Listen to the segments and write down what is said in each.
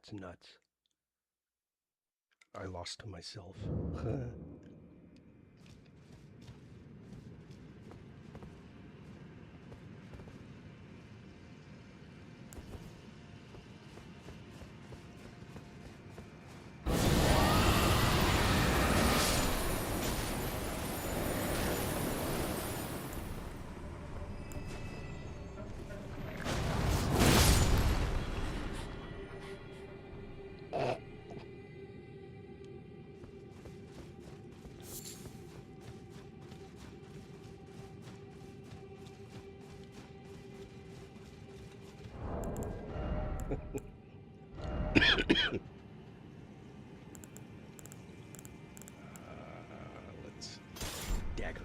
That's nuts. I lost to myself. Let's dagger.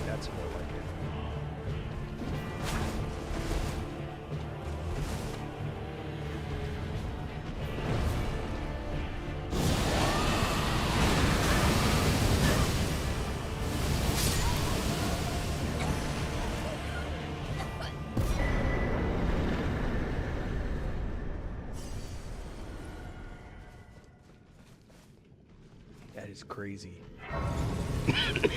That's more like it. That is crazy. Perfect.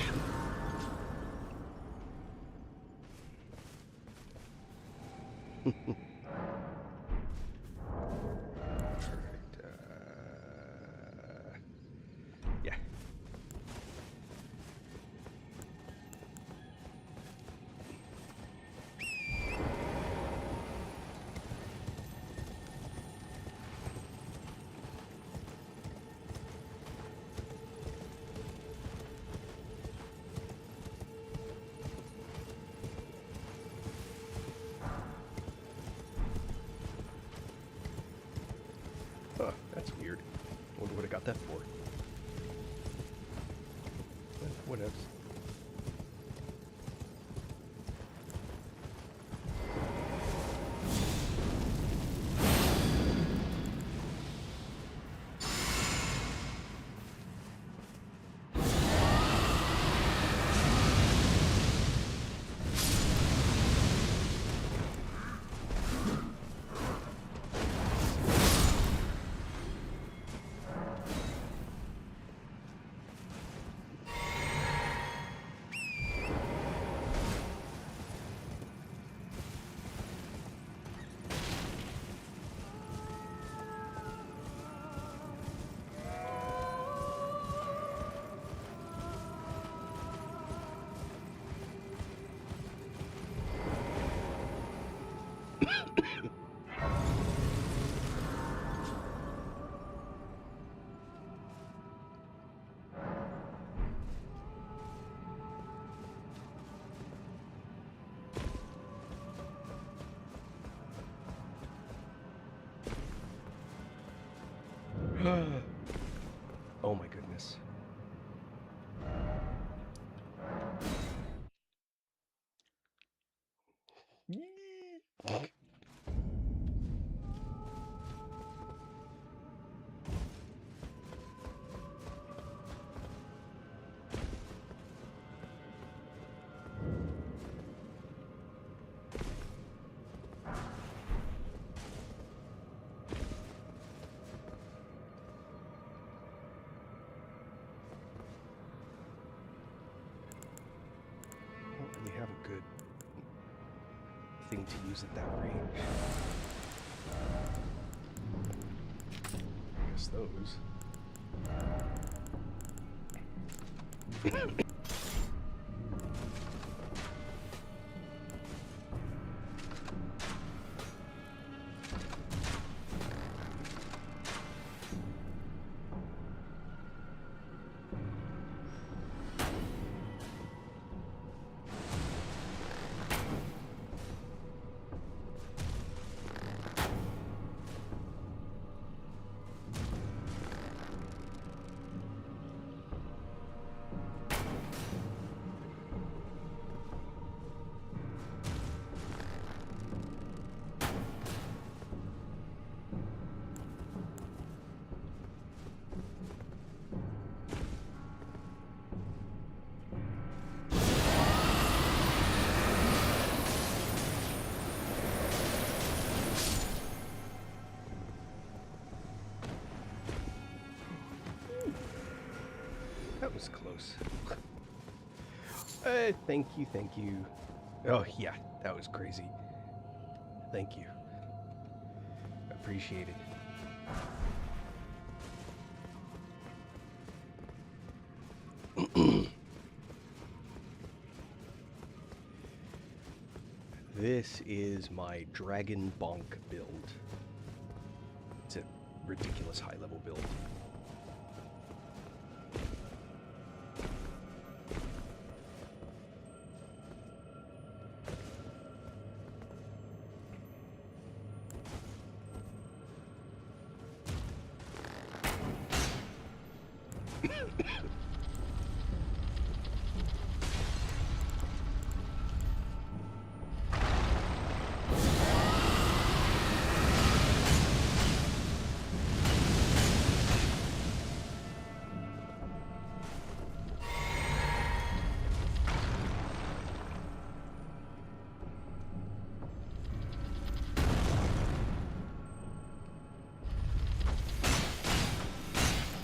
Yeah. Huh, that's weird. Wonder what I got that for. What else? Oh my goodness. Have a good thing to use at that range. I guess those. That was close. Thank you, thank you. Oh, yeah, that was crazy. Thank you. Appreciate it. This is my Dragon Bonk build. It's a ridiculous high-level build.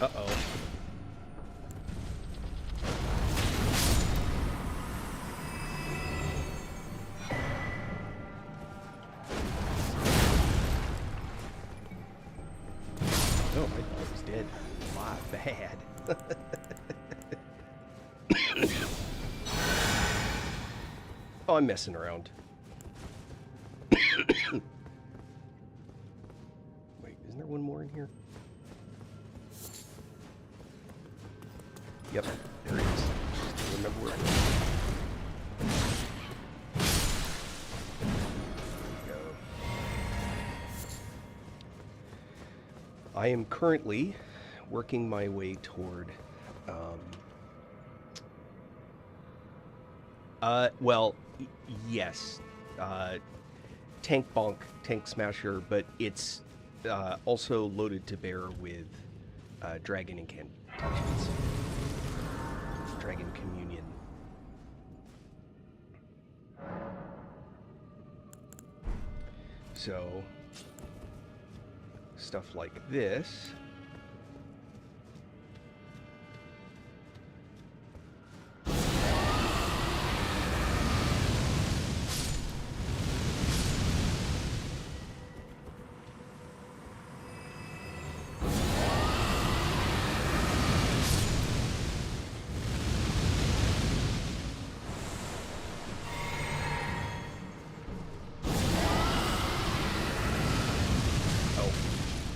Uh-oh. Oh, I thought I was dead. My bad. Oh, I'm messing around. Wait, isn't there one more in here? Yep, there it is. Just remember where it is. There we go. I am currently working my way toward, well, yes, Tank Bonk, Tank Smasher, but it's also loaded to bear with Dragon Incantations. Dragon Communion. So, stuff like this.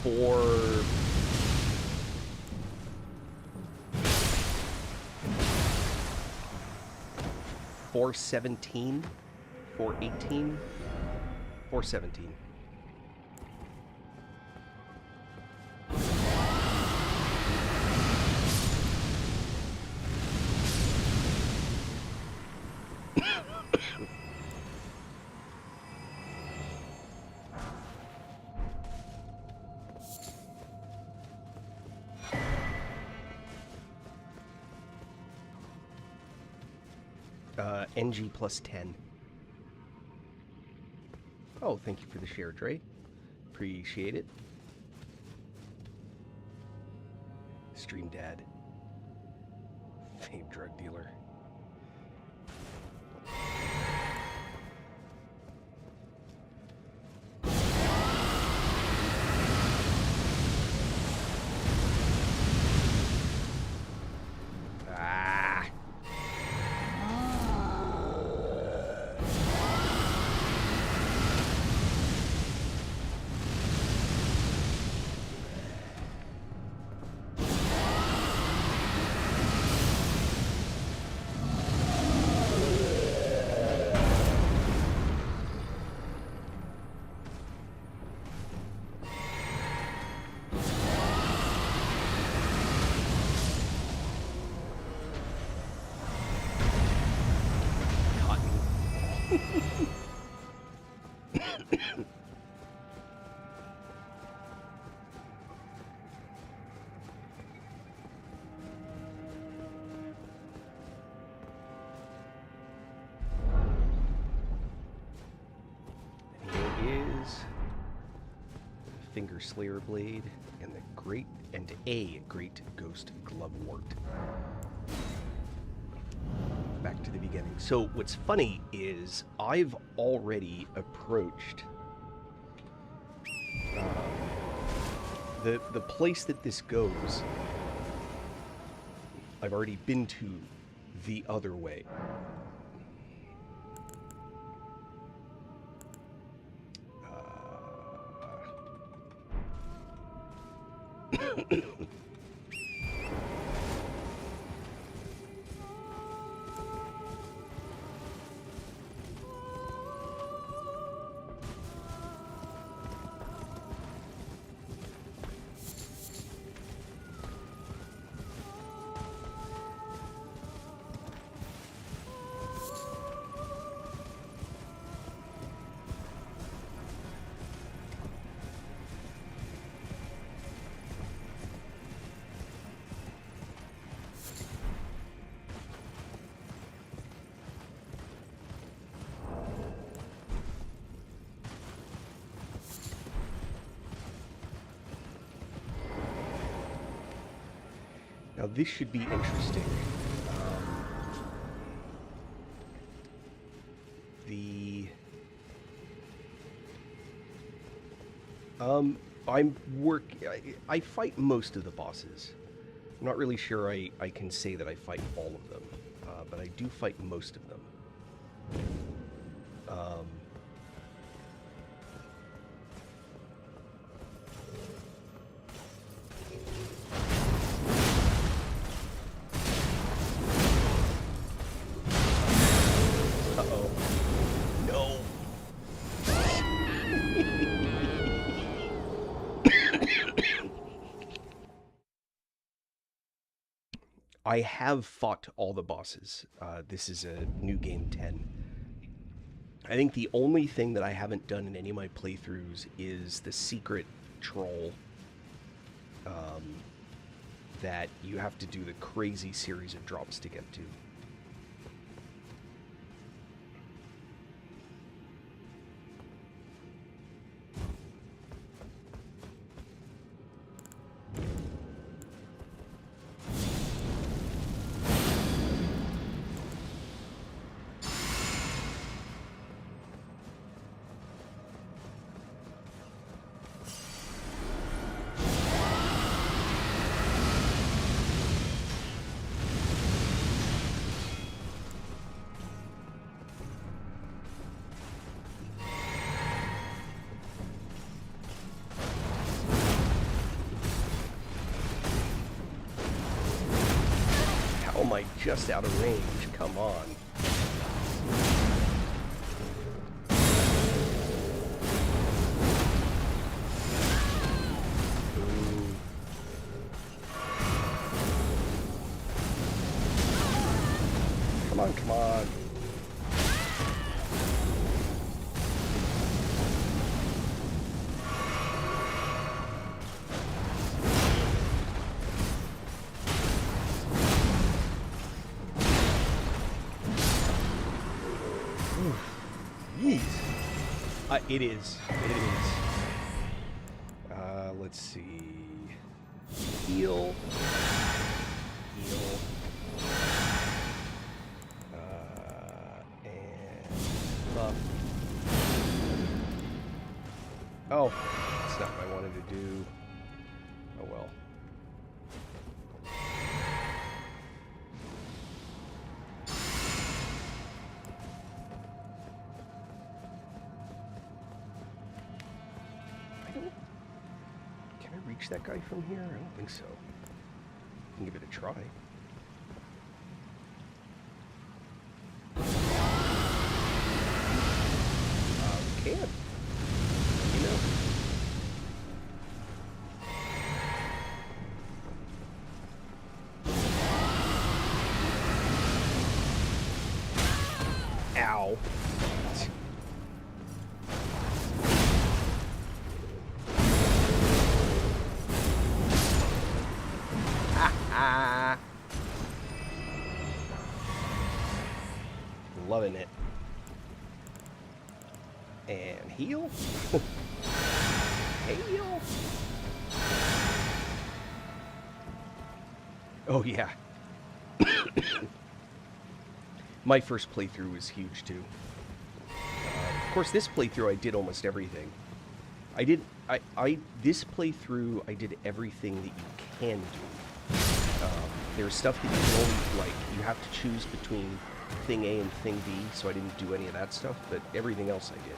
For 417, 418, 417. NG+10. Oh, thank you for the share, Dre. Appreciate it. Stream Dad. Famed drug dealer. Finger Slayer Blade and a great ghost glovewort. Back to the beginning. So what's funny is I've already approached the place that this goes. I've already been to the other way. Now this should be interesting. I fight most of the bosses. I'm not really sure I can say that I fight all of them, but I do fight most of them. I have fought all the bosses. This is a new game 10. I think the only thing that I haven't done in any of my playthroughs is the secret troll that you have to do the crazy series of drops to get to. Am I just out of range? Come on. Ooh. Come on, come on. It is. It is. Let's see. Heal. Heal. And buff. Oh, that's not what I wanted to do. Oh well. Can I reach that guy from here? I don't think so. I can give it a try. We can. You know. Ow. Loving it. And heal. Heal. Oh yeah. My first playthrough was huge too. Of course, this playthrough I did almost everything. This playthrough I did everything that you can do. There's stuff that you can only, like, you have to choose between thing A and thing B, so I didn't do any of that stuff, but everything else I did.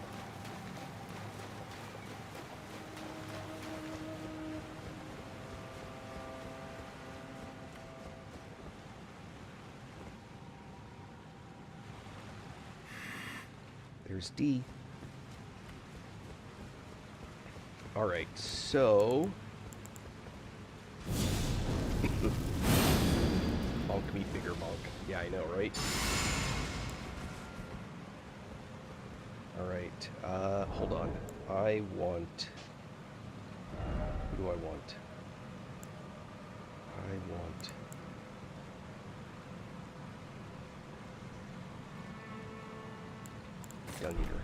There's D. Alright, so... Monk meet bigger monk. Yeah, I know, right? Alright, hold on. I want... Who do I want? I want... Gun eater.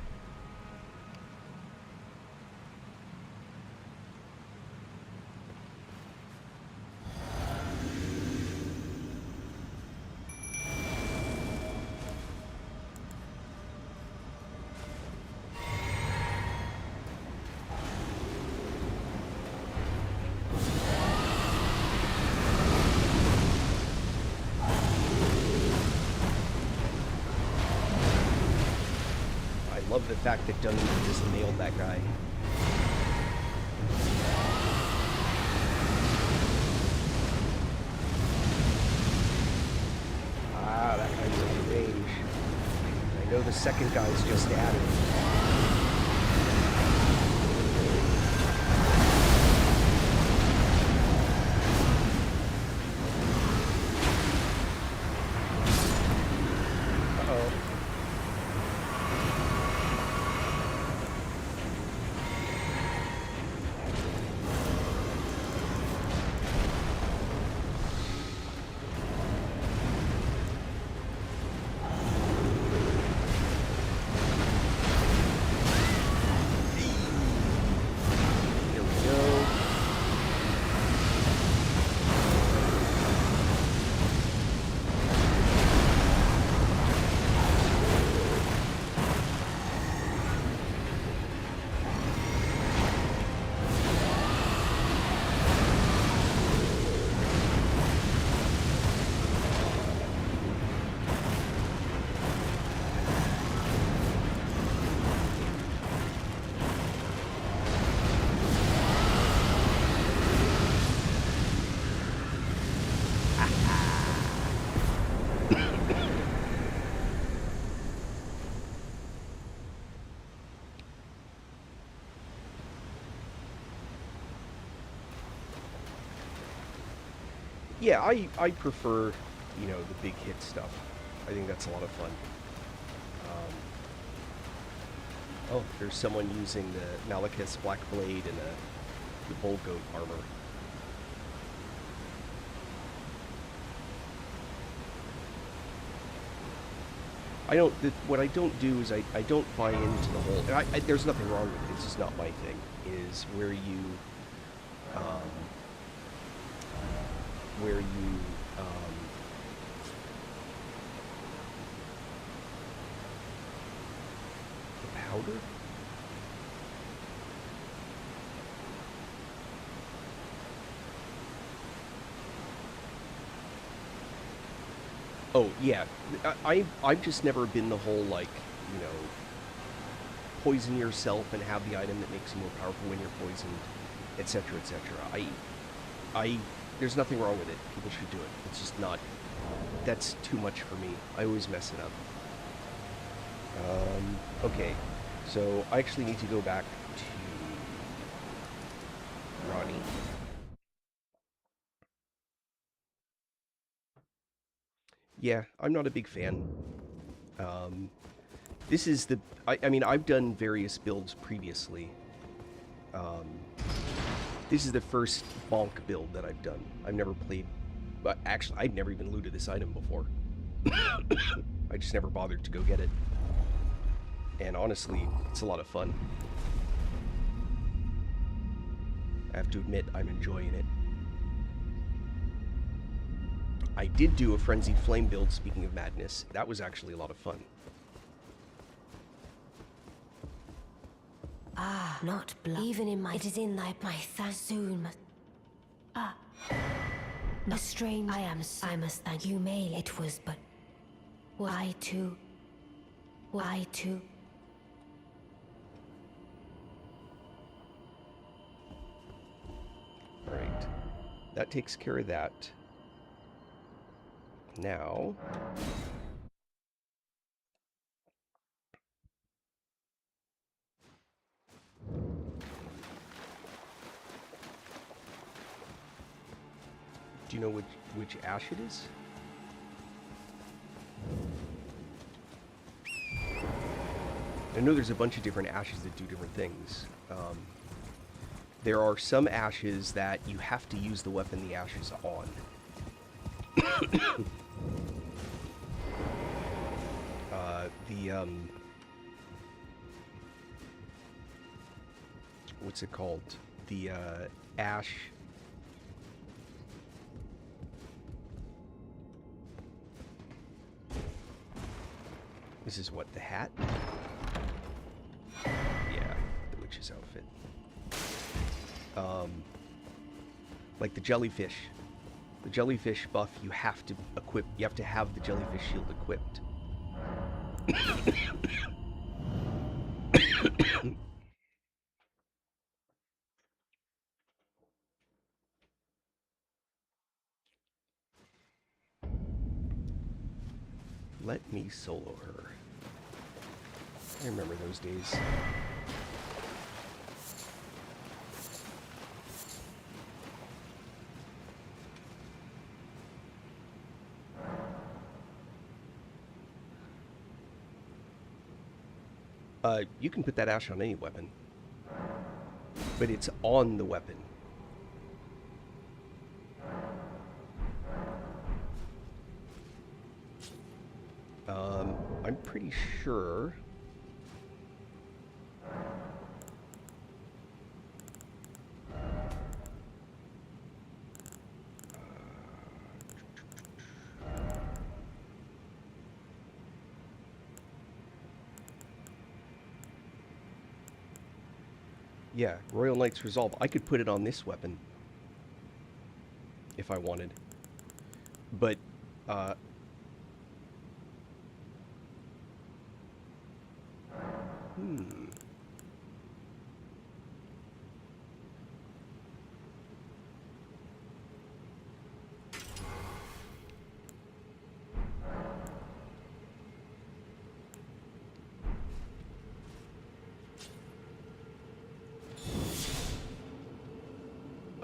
Love the fact that Dungeon just nailed that guy. Ah, that guy's in range. I know the second guy's just added. Yeah, I prefer, you know, the big hit stuff. I think that's a lot of fun. Oh, there's someone using the Malekith's Black Blade and the Bull Goat armor. What I don't do is I don't buy into the whole. There's nothing wrong with it. It's just not my thing. Is um, where you the powder. Oh yeah, I've just never been the whole like, you know, poison yourself and have the item that makes you more powerful when you're poisoned, etc., etc. I there's nothing wrong with it. People should do it. It's just not. That's too much for me. I always mess it up. Okay, so I actually need to go back to Ronnie. Yeah, I'm not a big fan. Um, this is the. I mean, I've done various builds previously. Um, this is the first bonk build that I've done. I've never played. But actually, I'd never even looted this item before. I just never bothered to go get it. And honestly, it's a lot of fun. I have to admit, I'm enjoying it. I did do a Frenzied Flame build, speaking of madness. That was actually a lot of fun. Ah, not blood. Even in my... It is in my soon must... Ah. Not strange. I must thank you, May. It was but... I too... Right. That takes care of that. Now... Do you know which ash it is? I know there's a bunch of different ashes that do different things. There are some ashes that you have to use the weapon the ash is on. What's it called? The ash... This is what, the hat? Yeah, the witch's outfit. Like the jellyfish. The jellyfish buff, you have to equip, you have to have the jellyfish shield equipped. Let me solo her. I remember those days. You can put that ash on any weapon, but it's on the weapon. I'm pretty sure. Yeah, Royal Knight's Resolve. I could put it on this weapon if I wanted. But,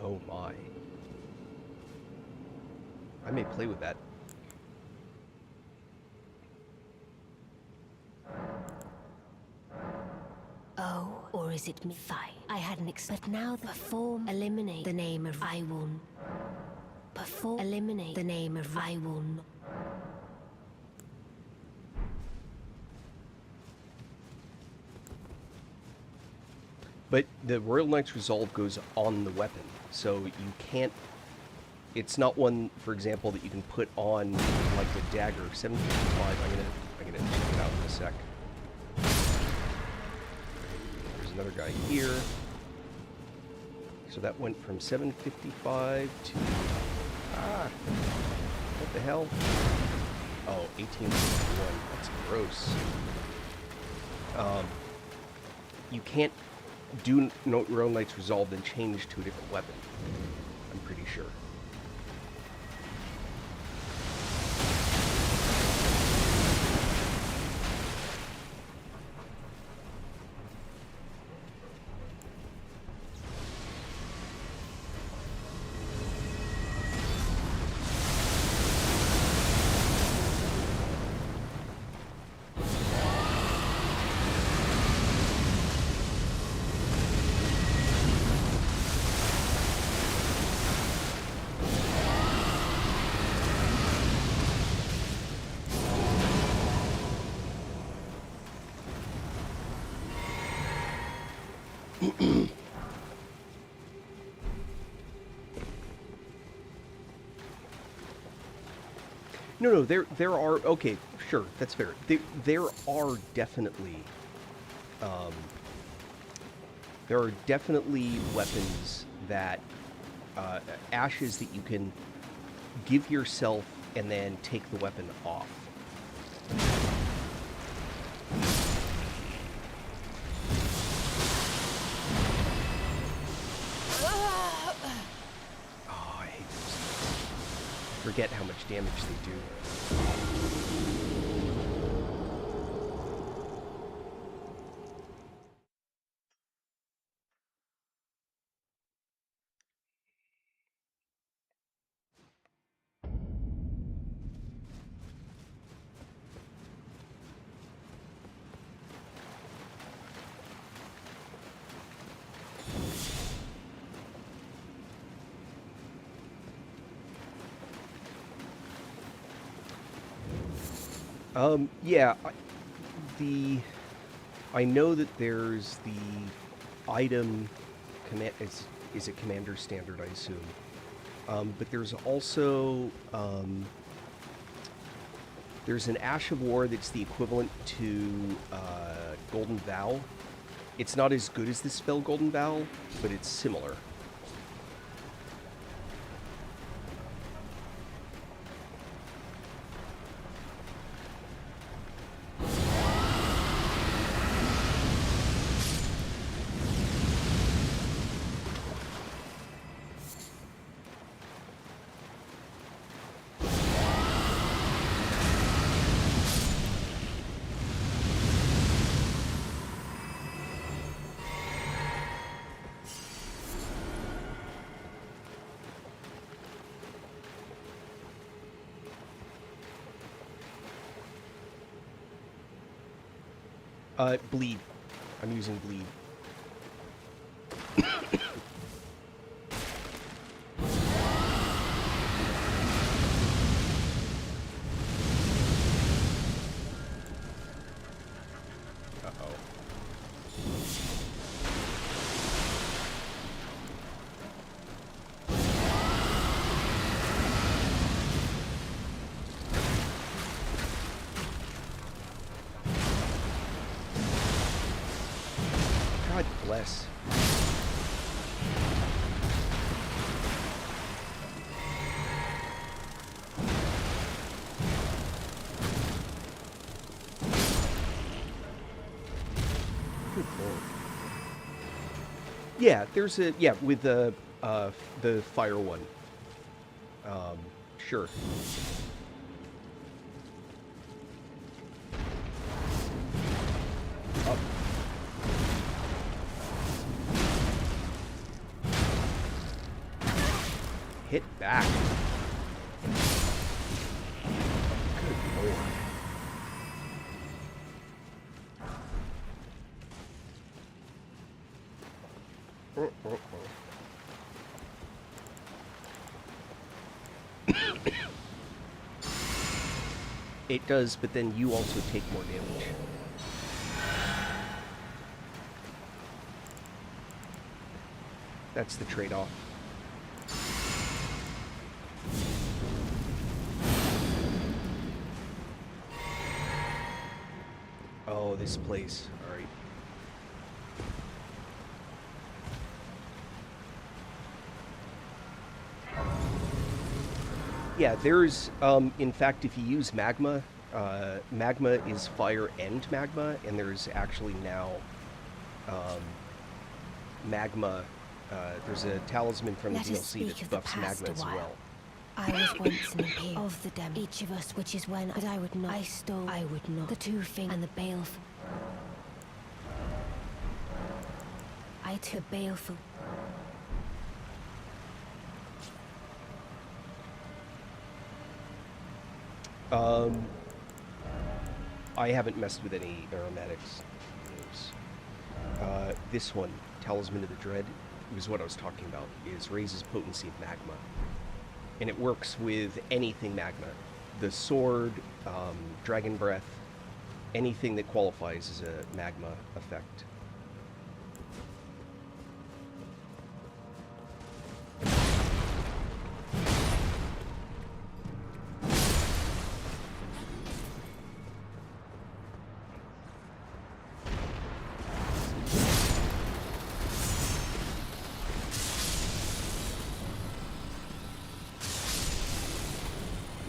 Oh my. I may play with that. Oh, or is it me? Fine. I hadn't expected. Now the perform eliminate the name of I won. Perform eliminate the name of I won. But the Royal Knight's Resolve goes on the weapon, so you can't... It's not one, for example, that you can put on, like, the dagger. 755, I'm gonna check it out in a sec. There's another guy here. So that went from 755 to... what the hell? Oh, 1861. That's gross. You can't do Royal Knight's Resolve then change to a different weapon. I'm pretty sure. No, there are... Okay, sure, that's fair. There are definitely... there are definitely weapons that... ashes that you can give yourself and then take the weapon off. Oh, I hate those things. Forget how much damage they do. Yeah, I know that there's the item command, is it commander standard, I assume. But there's also, there's an Ash of War that's the equivalent to, Golden Vow. It's not as good as the spell Golden Vow, but it's similar. Bleed. I'm using bleed. Uh-oh. God bless. Good lord. Yeah, there's a... Yeah, with the fire one. Sure. Up. Hit back. Good lord. It does, but then you also take more damage. That's the trade-off. Oh, this place. All right. Yeah, there's, in fact, if you use magma, magma is fire and magma, and there's actually now magma. There's a talisman from the Let us DLC speak that of the buffs past magma a as while. well. I was once an imperial of the dem. Each of us, which is when, but I would not. I stole. I would not. The two things and the baleful. I took baleful. I haven't messed with any aromatics. This one, Talisman of the Dread, was what I was talking about, is raises potency of magma. And it works with anything magma. The sword, dragon breath, anything that qualifies as a magma effect.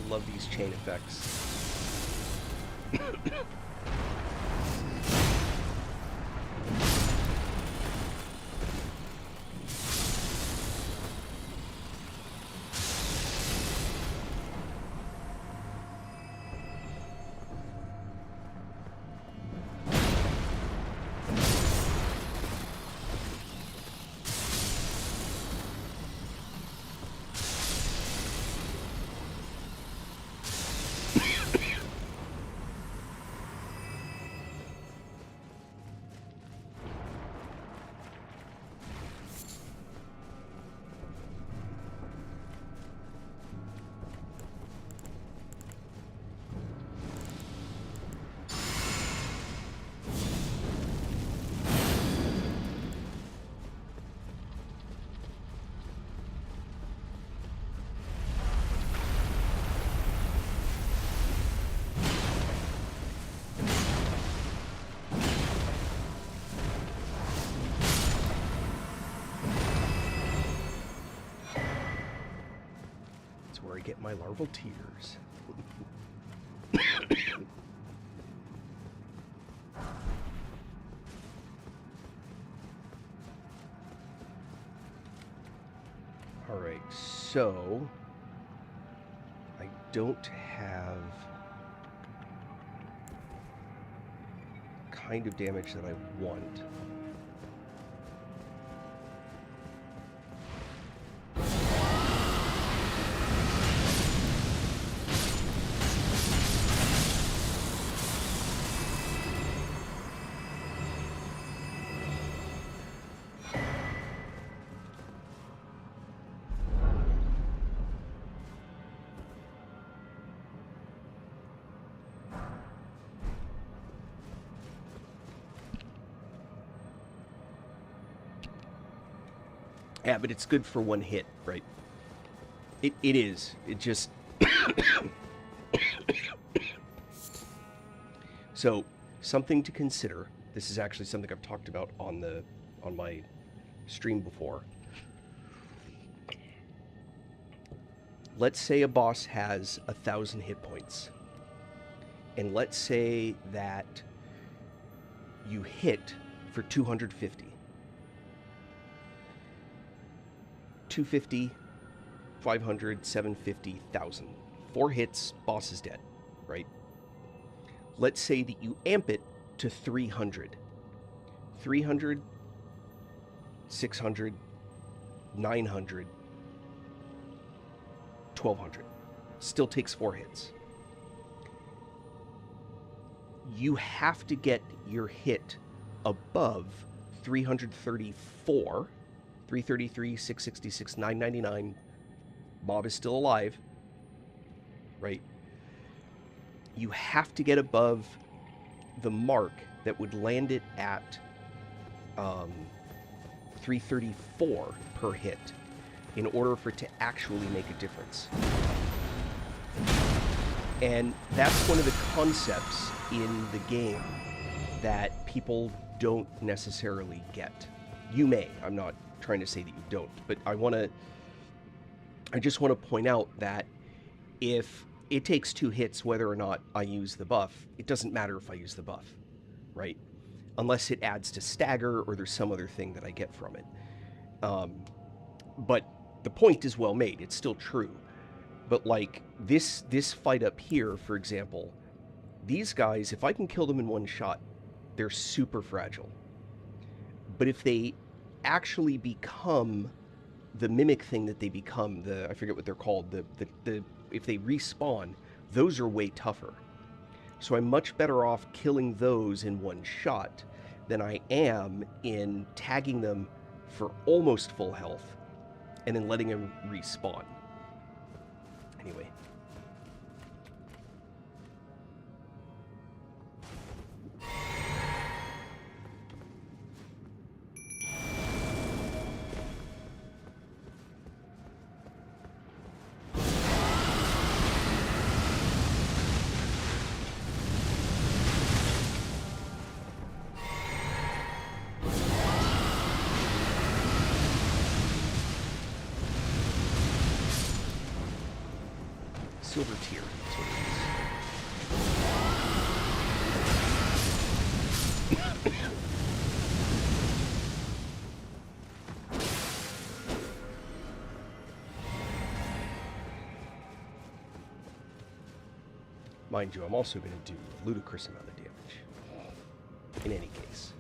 Love these chain effects. Where I get my larval tears. Alright, so I don't have kind of damage that I want. Yeah, but it's good for one hit, right? It is. It just... So, something to consider. This is actually something I've talked about on my stream before. Let's say a boss has 1,000 hit points. And let's say that you hit for 250. 250, 500, 750, 1,000. 4 hits, boss is dead, right? Let's say that you amp it to 300. 300, 600, 900, 1,200. Still takes 4 hits. You have to get your hit above 334, 333, 666, 999. Mob is still alive, right? You have to get above the mark that would land it at 334 per hit in order for it to actually make a difference. And that's one of the concepts in the game that people don't necessarily get. You may. I'm not trying to say that you don't, but I just want to point out that if it takes 2 hits whether or not I use the buff, it doesn't matter if I use the buff, right? Unless it adds to stagger or there's some other thing that I get from it. But the point is well made. It's still true. But like this fight up here, for example, these guys, if I can kill them in one shot, they're super fragile. But if they actually become the mimic thing that they become, I forget what they're called, if they respawn, those are way tougher. So I'm much better off killing those in one shot than I am in tagging them for almost full health and then letting them respawn. Anyway. Silver tier, that's what it is. Mind you, I'm also going to do a ludicrous amount of damage. In any case.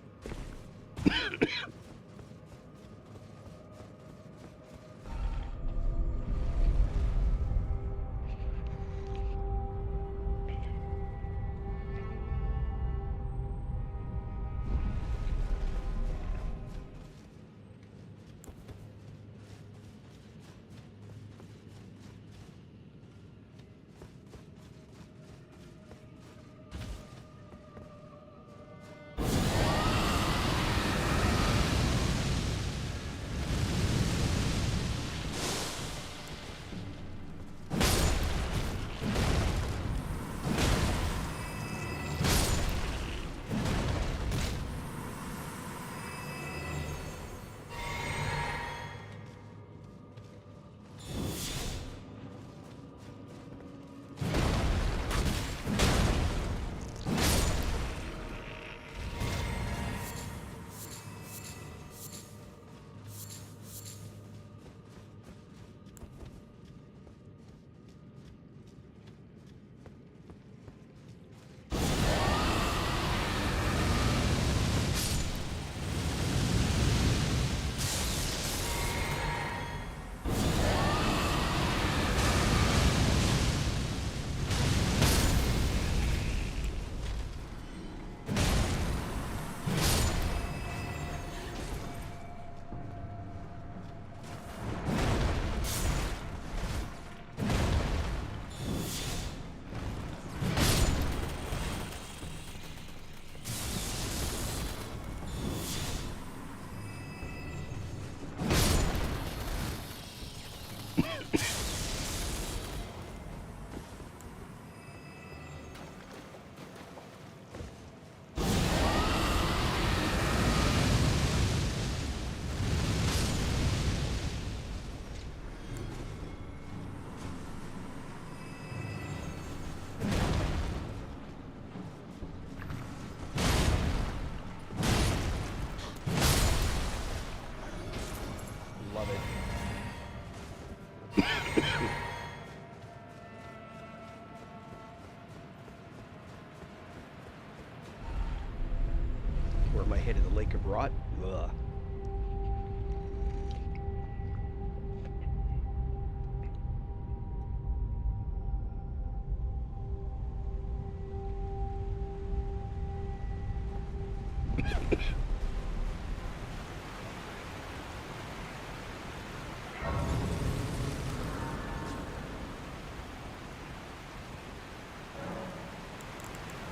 Where am I headed? The Lake of Rot? Ugh.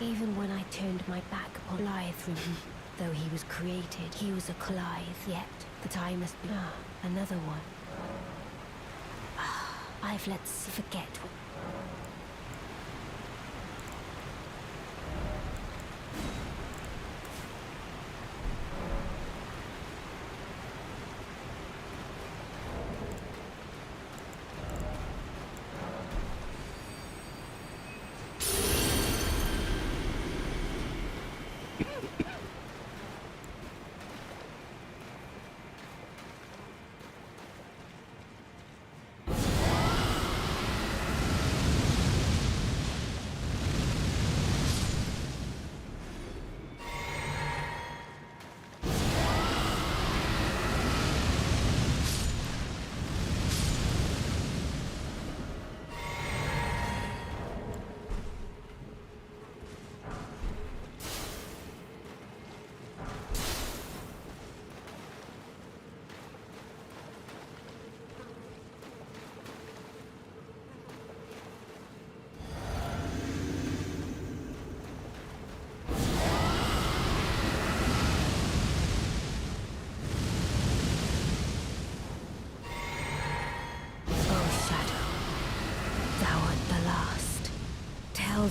Even when I turned my back upon Lythrin, Though he was created, he was a Clive, yet the time must be another one. Let's forget.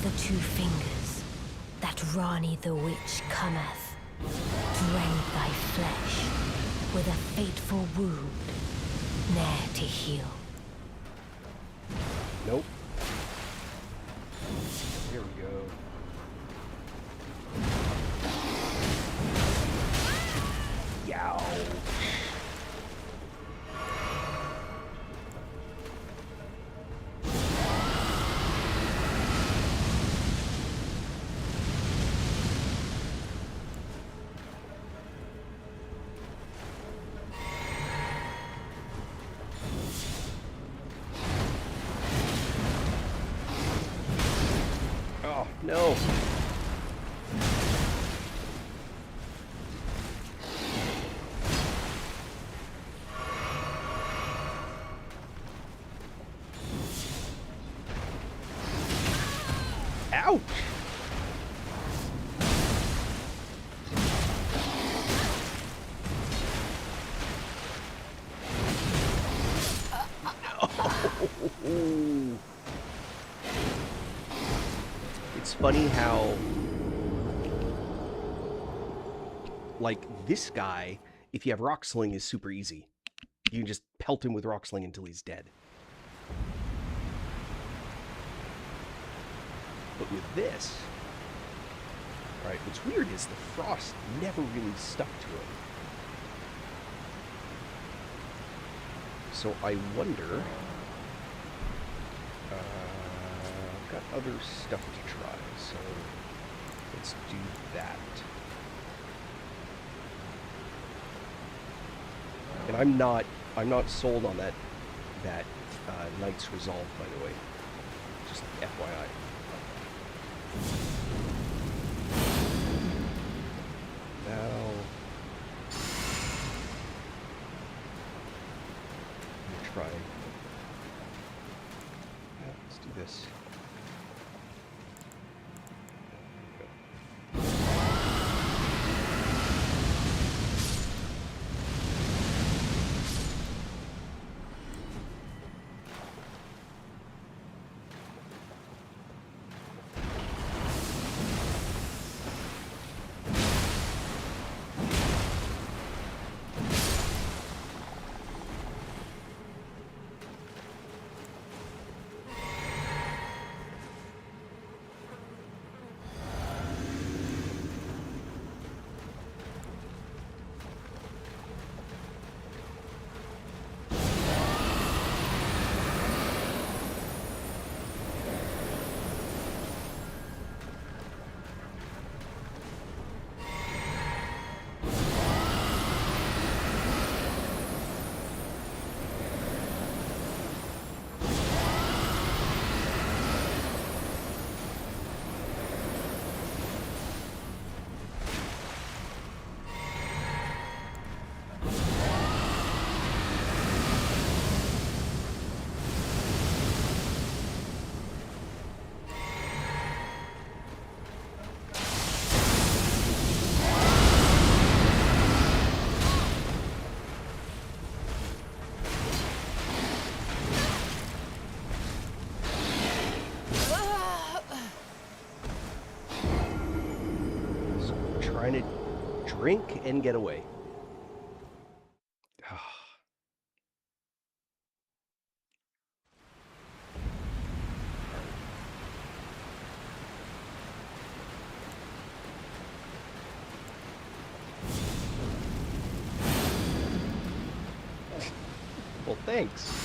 The two fingers that Rani the witch cometh, rend thy flesh with a fateful wound, ne'er to heal. Nope. Here we go. Yow. No. Ouch. No. It's funny how, like, this guy, if you have rock sling, is super easy. You can just pelt him with rock sling until he's dead. But with this, right, what's weird is the frost never really stuck to him. So I wonder, I've got other stuff to try, so let's do that. And I'm not sold on that Knight's Resolve, by the way. Just FYI. Now, I'm trying. Yeah, let's do this. drink and get away. Well, thanks.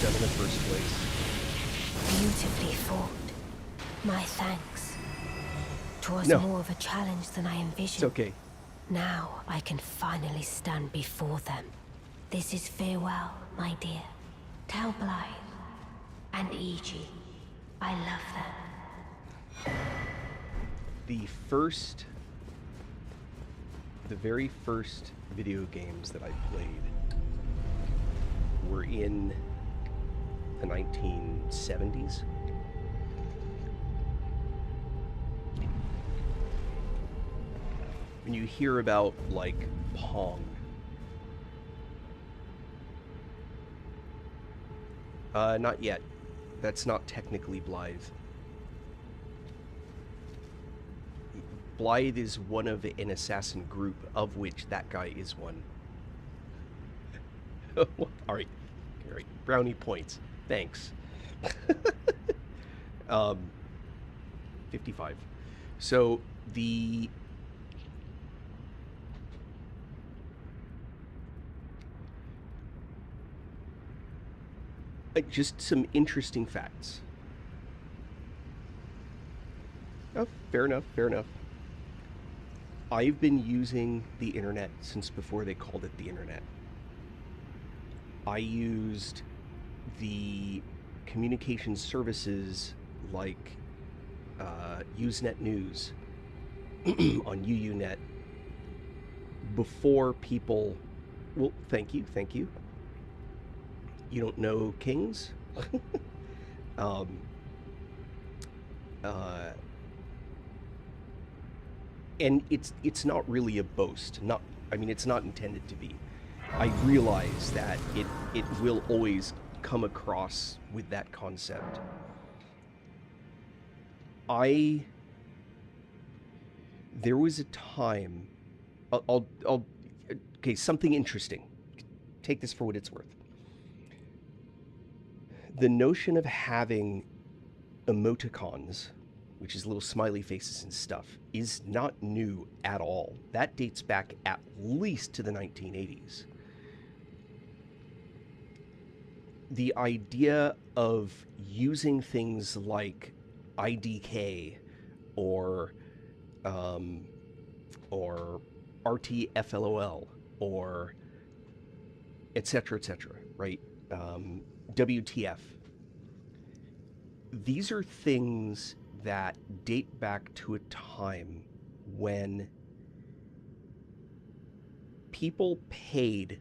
In the first place. Beautifully fought. My thanks. 'Twas No. more of a challenge than I envisioned. It's okay. Now I can finally stand before them. This is farewell, my dear. Tell Blythe and E.G. I love them. The very first video games that I played were in the 1970s. When you hear about, like, Pong. Not yet. That's not technically Blythe. Blythe is one of an assassin group, of which that guy is one. Alright. Alright. Brownie points. Thanks. 55. So, just some interesting facts. Oh, fair enough, fair enough. I've been using the internet since before they called it the internet. I used the communication services like Usenet News on UUNet before people... Well, thank you. You don't know Kings? And it's not really a boast. It's not intended to be. I realize that it will always come across with that concept. There was a time... Okay, something interesting. Take this for what it's worth. The notion of having emoticons, which is little smiley faces and stuff, is not new at all. That dates back at least to the 1980s. The idea of using things like IDK or RTFLOL or etc., right? WTF. These are things that date back to a time when people paid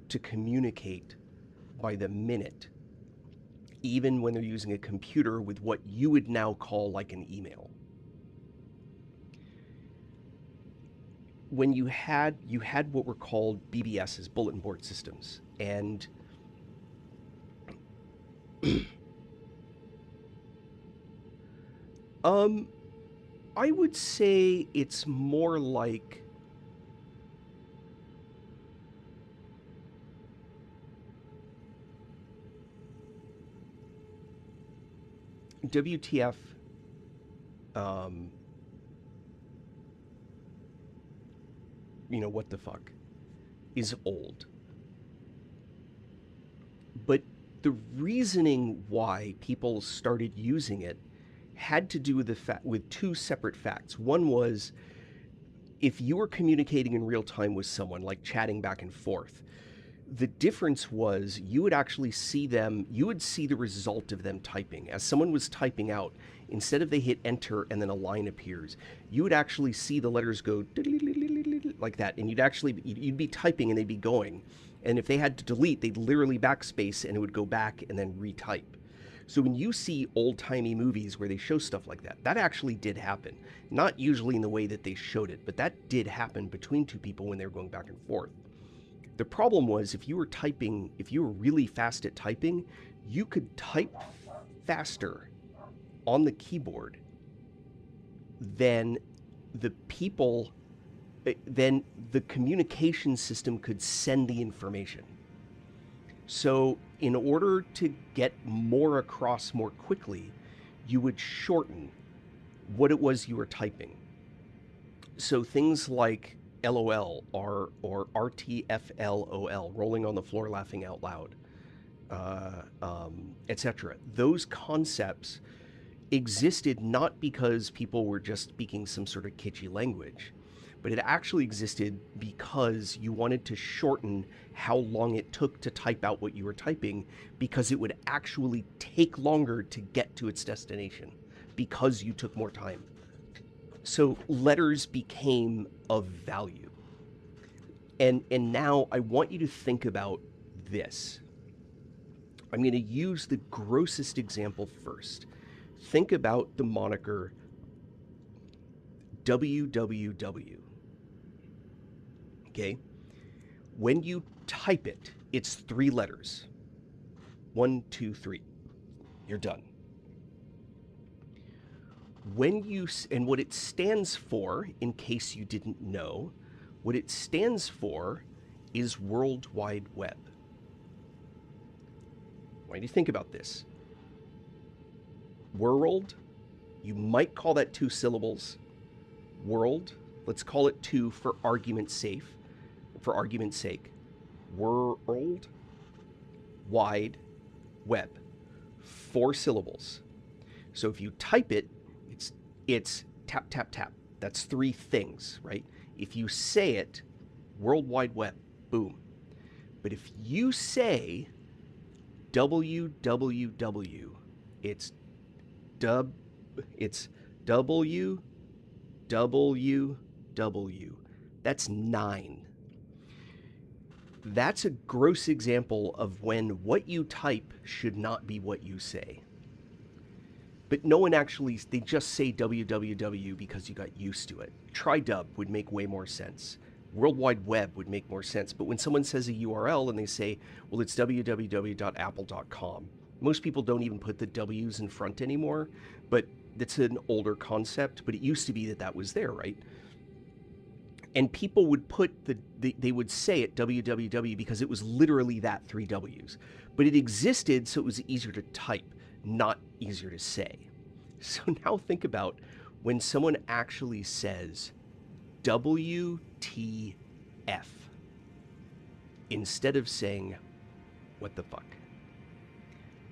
to communicate by the minute, even when they're using a computer with what you would now call like an email. When you had what were called BBSs, bulletin board systems, and I would say it's more like WTF. Um, what the fuck is old. But the reasoning why people started using it had to do with with two separate facts. One was if you were communicating in real time with someone, like chatting back and forth, the difference was you would actually see them, you would see the result of them typing. As someone was typing out, instead of they hit enter and then a line appears, you would actually see the letters go like that, and you'd be typing and they'd be going. And if they had to delete, they'd literally backspace and it would go back and then retype. So when you see old-timey movies where they show stuff like that, that actually did happen. Not usually in the way that they showed it, but that did happen between two people when they were going back and forth. The problem was if you were really fast at typing, you could type faster on the keyboard than the communication system could send the information. So in order to get more across more quickly, you would shorten what it was you were typing. So things like LOL or RTFLOL, rolling on the floor laughing out loud, etc. Those concepts existed not because people were just speaking some sort of kitschy language, but it actually existed because you wanted to shorten how long it took to type out what you were typing, because it would actually take longer to get to its destination because you took more time. So letters became of value. And now I want you to think about this. I'm going to use the grossest example first. Think about the moniker www. Okay? When you type it, it's 3 letters. 1, 2, 3. You're done. And what it stands for, in case you didn't know, what it stands for is World Wide Web. Why do you think about this? World, you might call that 2 syllables. World, let's call it 2 for argument's sake. World Wide Web. 4 syllables. So if you type it, it's tap, tap, tap. That's 3 things, right? If you say it, World Wide Web, boom. But if you say www, it's www. That's 9. That's a gross example of when what you type should not be what you say. But no one actually, they just say www because you got used to it. Tridub would make way more sense. World Wide Web would make more sense. But when someone says a URL and they say, well, it's www.apple.com, most people don't even put the W's in front anymore. But that's an older concept, but it used to be that was there, right? And people would put they would say it www because it was literally that 3 W's. But it existed so it was easier to type, not easier to say. So now think about when someone actually says WTF instead of saying what the fuck.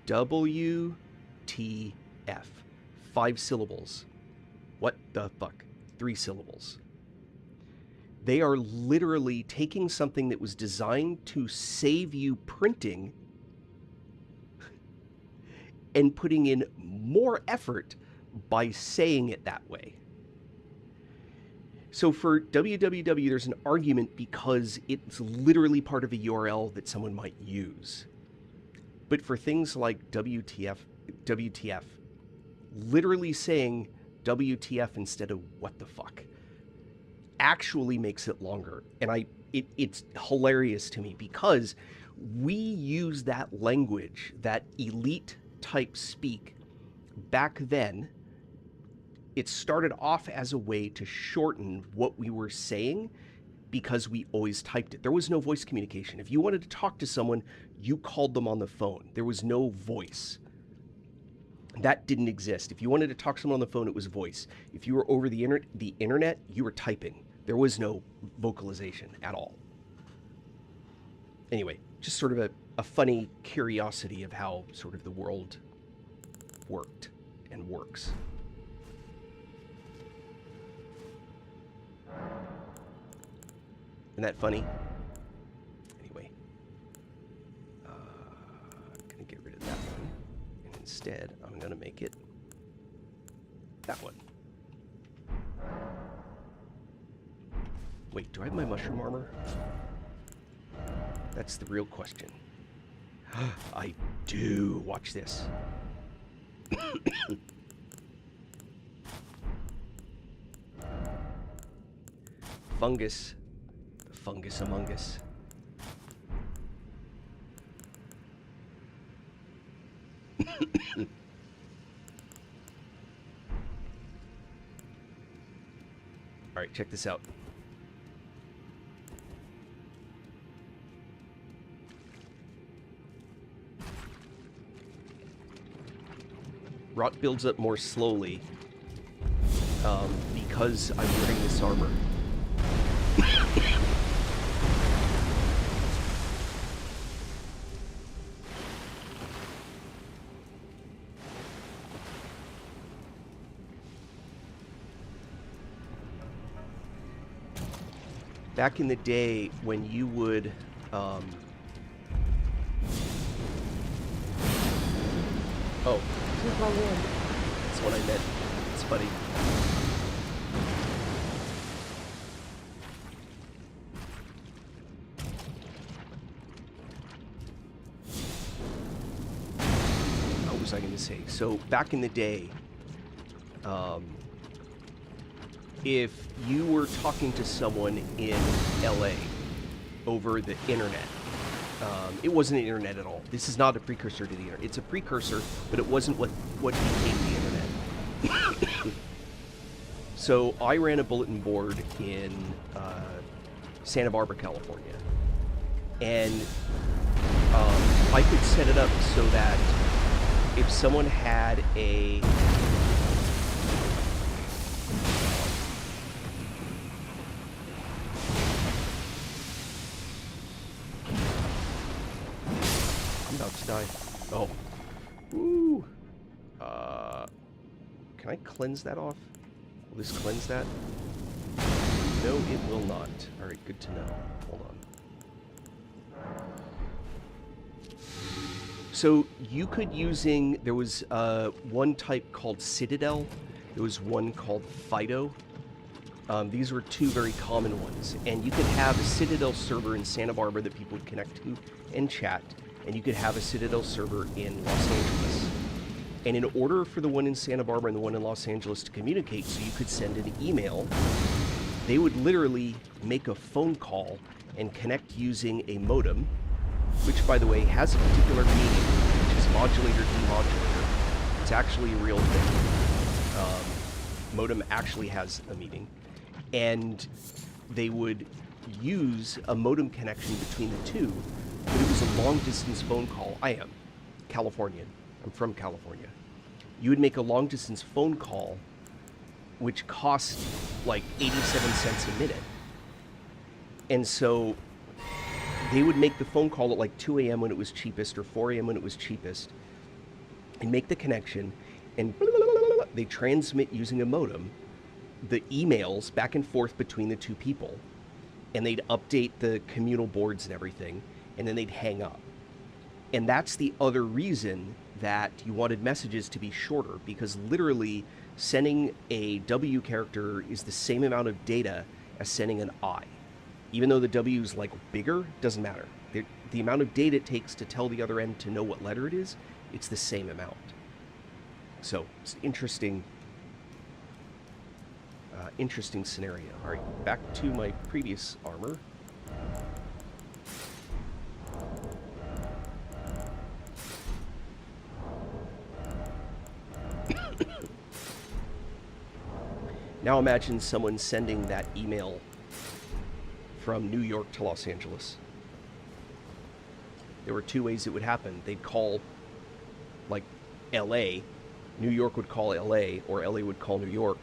WTF. 5 syllables. What the fuck? 3 syllables. They are literally taking something that was designed to save you printing and putting in more effort by saying it that way. So for www, there's an argument because it's literally part of a URL that someone might use. But for things like WTF, literally saying WTF instead of what the fuck actually makes it longer. And it's hilarious to me because we use that language, that elite type speak back then it started off as a way to shorten what we were saying because we always typed it. There was no voice communication. If you wanted to talk to someone, you called them on the phone. There was no voice. That didn't exist. If you wanted to talk to someone on the phone, it was voice. If you were over the internet, you were typing. There was no vocalization at all. Anyway, just sort of a funny curiosity of how sort of the world worked and works. Isn't that funny? Anyway, I'm going to get rid of that one. And instead, I'm going to make it that one. Wait, do I have my mushroom armor? That's the real question. I do. Watch this. Fungus. The fungus among us. Alright, check this out. Rot builds up more slowly because I'm wearing this armor. Back in the day when you would oh, that's what I meant. It's funny. What was I going to say? So back in the day, if you were talking to someone in LA over the internet, it wasn't the internet at all. This is not a precursor to the internet. It's a precursor, but it wasn't what became the internet. So I ran a bulletin board in Santa Barbara, California. And I could set it up so that if someone had a... to die. Oh. Woo. Can I cleanse that off? Will this cleanse that? No, it will not. Alright, good to know. Hold on. So you could there was one type called Citadel. There was one called Fido. These were two very common ones. And you could have a Citadel server in Santa Barbara that people would connect to and chat. And you could have a Citadel server in Los Angeles. And in order for the one in Santa Barbara and the one in Los Angeles to communicate, so you could send an email, they would literally make a phone call and connect using a modem, which, by the way, has a particular meaning, which is modulator-demodulator. It's actually a real thing. Modem actually has a meaning. And they would use a modem connection between the two. But it was a long-distance phone call. I am Californian. I'm from California. You would make a long-distance phone call, which cost like 87 cents a minute. And so they would make the phone call at like 2 a.m. when it was cheapest, or 4 a.m. when it was cheapest, and make the connection, and they transmit using a modem the emails back and forth between the two people, and they'd update the communal boards and everything, and then they'd hang up. And that's the other reason that you wanted messages to be shorter, because literally sending a W character is the same amount of data as sending an I. Even though the W is like bigger, doesn't matter. The amount of data it takes to tell the other end to know what letter it is, it's the same amount. So it's interesting scenario. All right, back to my previous armor. Now imagine someone sending that email from New York to Los Angeles. There were two ways it would happen. They'd call, like, LA. New York would call LA, or LA would call New York.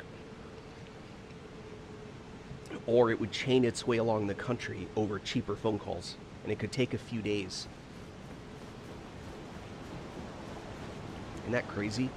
Or it would chain its way along the country over cheaper phone calls. And it could take a few days. Isn't that crazy?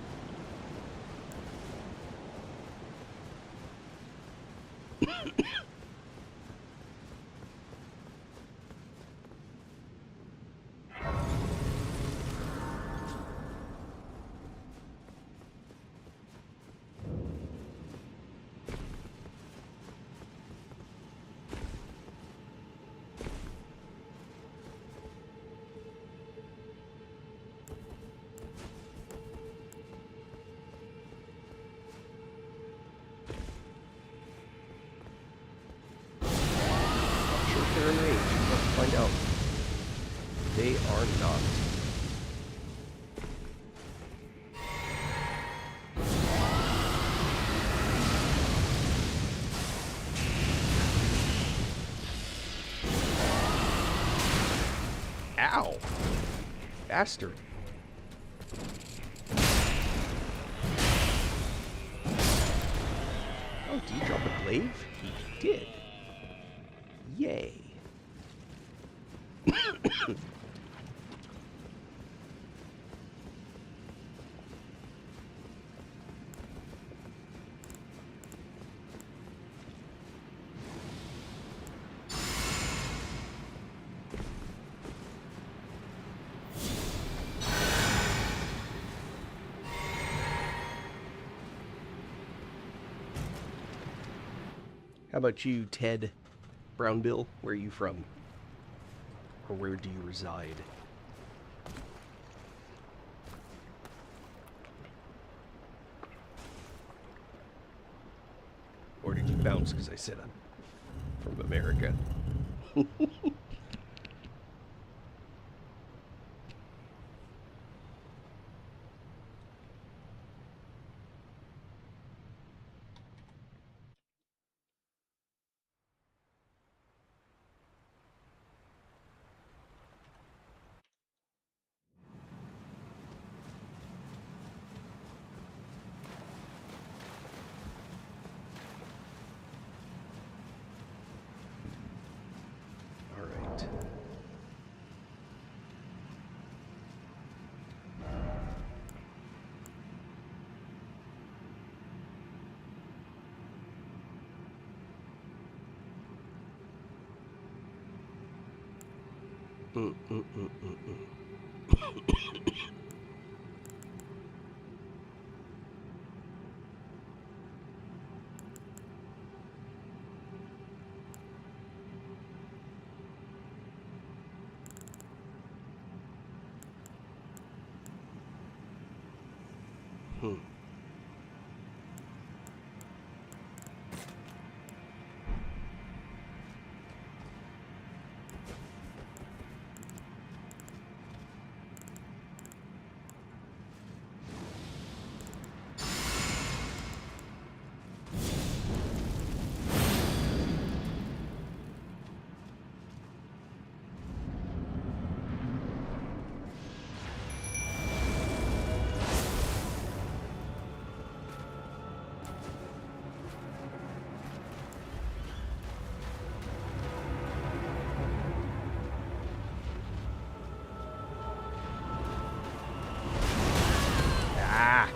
They're in range. Let's find out. They are not. Ow! Bastard. Oh, did he drop a glaive? He did. Yay. How about you, Ted Brownbill? Where are you from? Or where do you reside? Or did you bounce because I said I'm from America? All right. Ah!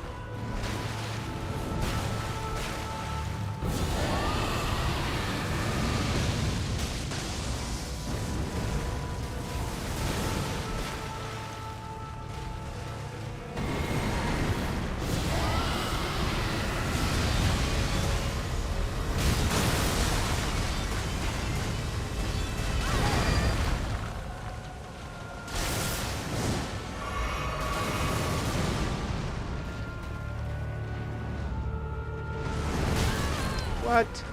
What?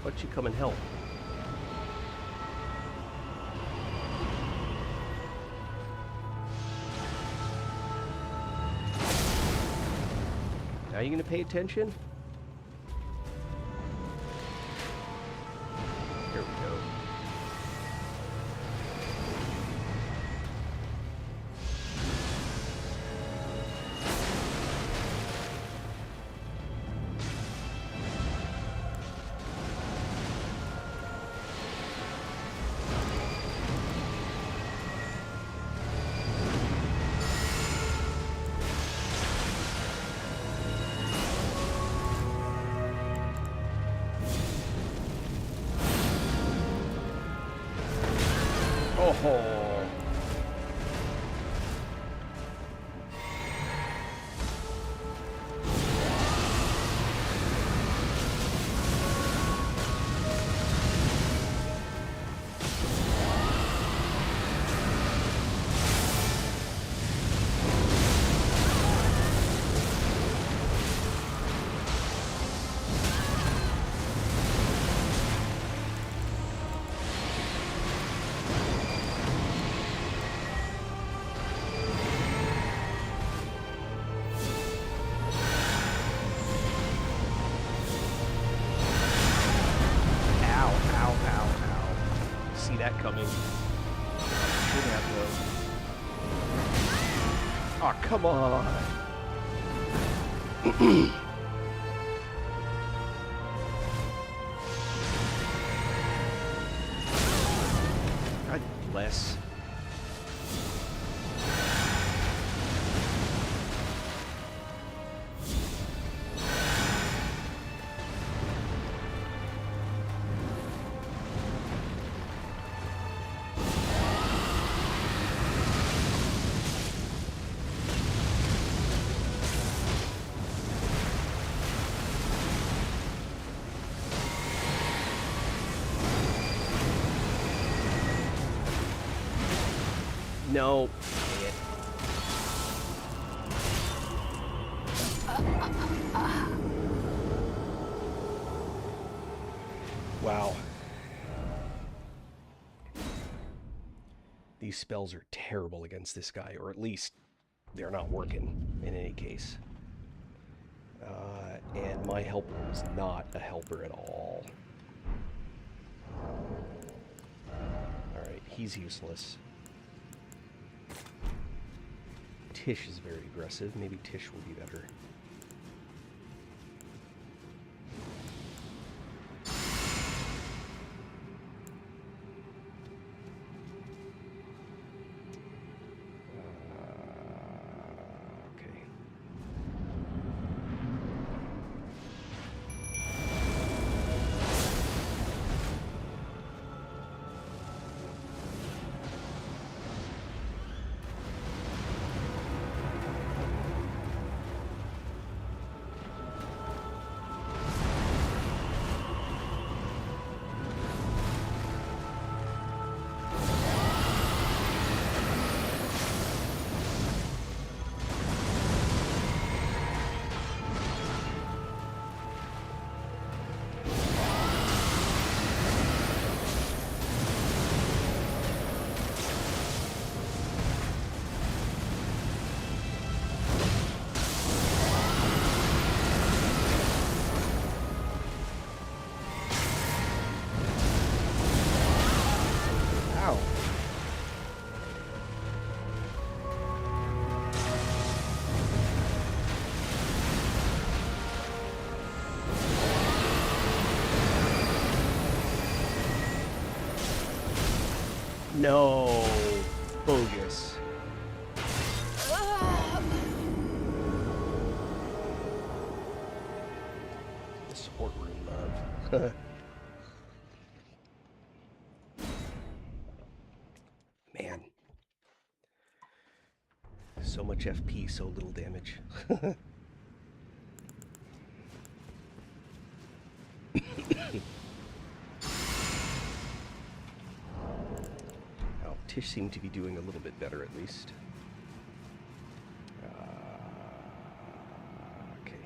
Why don't you come and help? Now you gonna pay attention? Here we go. Oh. That coming. Should have though. Oh, come on. God bless. No. Wow. These spells are terrible against this guy, or at least they're not working in any case. And my helper was not a helper at all. Alright, he's useless. Tish is very aggressive. Maybe Tish will be better. Okay. No, bogus. The support room, love. Man. So much FP, so little damage. Tish seemed to be doing a little bit better, at least. Okay.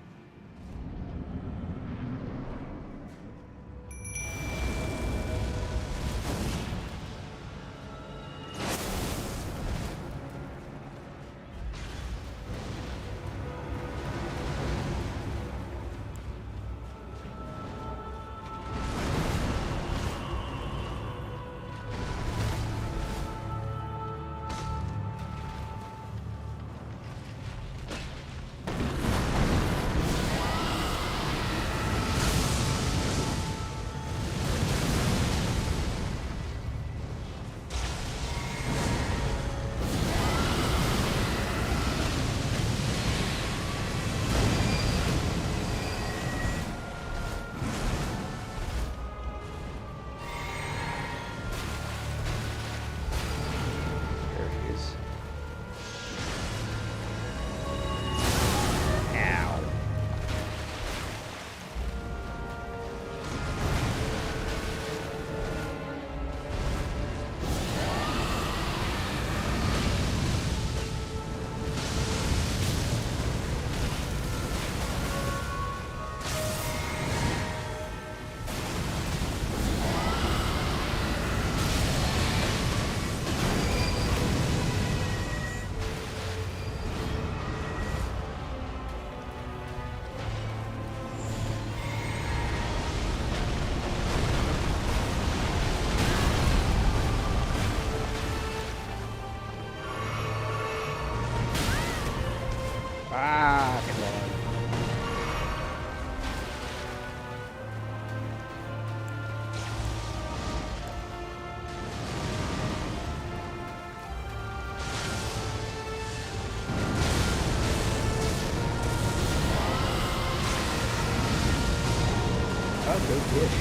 no dish.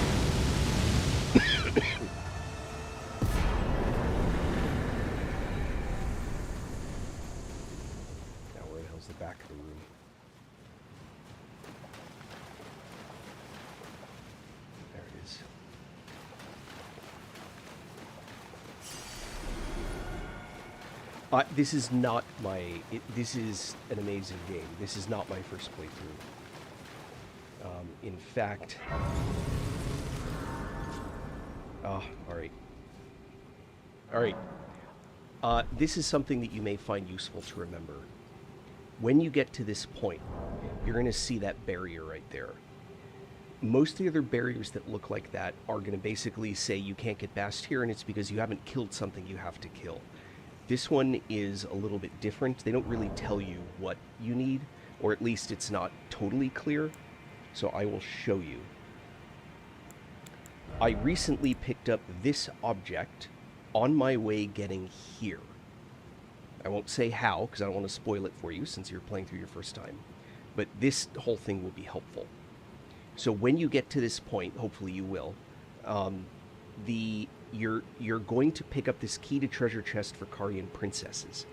Now where the hell's the back of the room? There it is. This is not my... this is an amazing game. This is not my first playthrough. In fact... alright. Alright. This is something that you may find useful to remember. When you get to this point, you're going to see that barrier right there. Most of the other barriers that look like that are going to basically say you can't get past here, and it's because you haven't killed something you have to kill. This one is a little bit different. They don't really tell you what you need, or at least it's not totally clear, so I will show you. I recently picked up this object on my way getting here. I won't say how, because I don't want to spoil it for you since you're playing through your first time, but this whole thing will be helpful. So when you get to this point, hopefully you will, you're going to pick up this key to treasure chest for Carian princesses.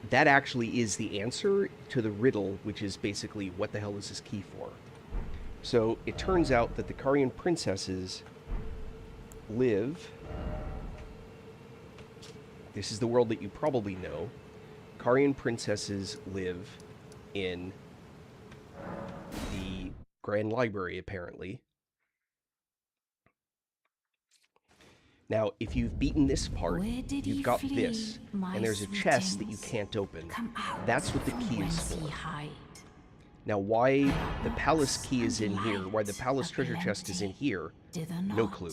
That actually is the answer to the riddle, which is basically, what the hell is this key for? So it turns out that the Carian princesses live... This is the world that you probably know. Carian princesses live in the Grand Library, apparently. Now, if you've beaten this part, you've got this, and there's a chest that you can't open. That's what the key is for. Now, why the palace key is in here, why the palace treasure chest is in here, no clue.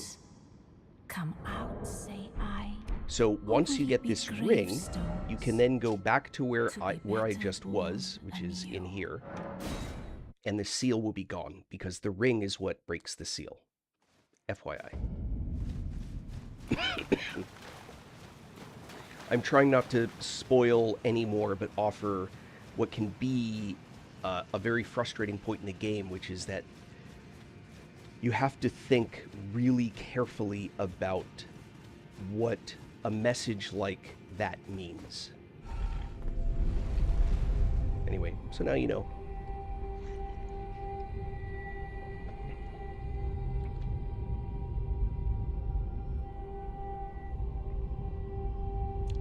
So once you get this ring, you can then go back to where I just was, which is in here, and the seal will be gone, because the ring is what breaks the seal. FYI. I'm trying not to spoil any more, but offer what can be a very frustrating point in the game, which is that you have to think really carefully about what a message like that means. Anyway, so now you know.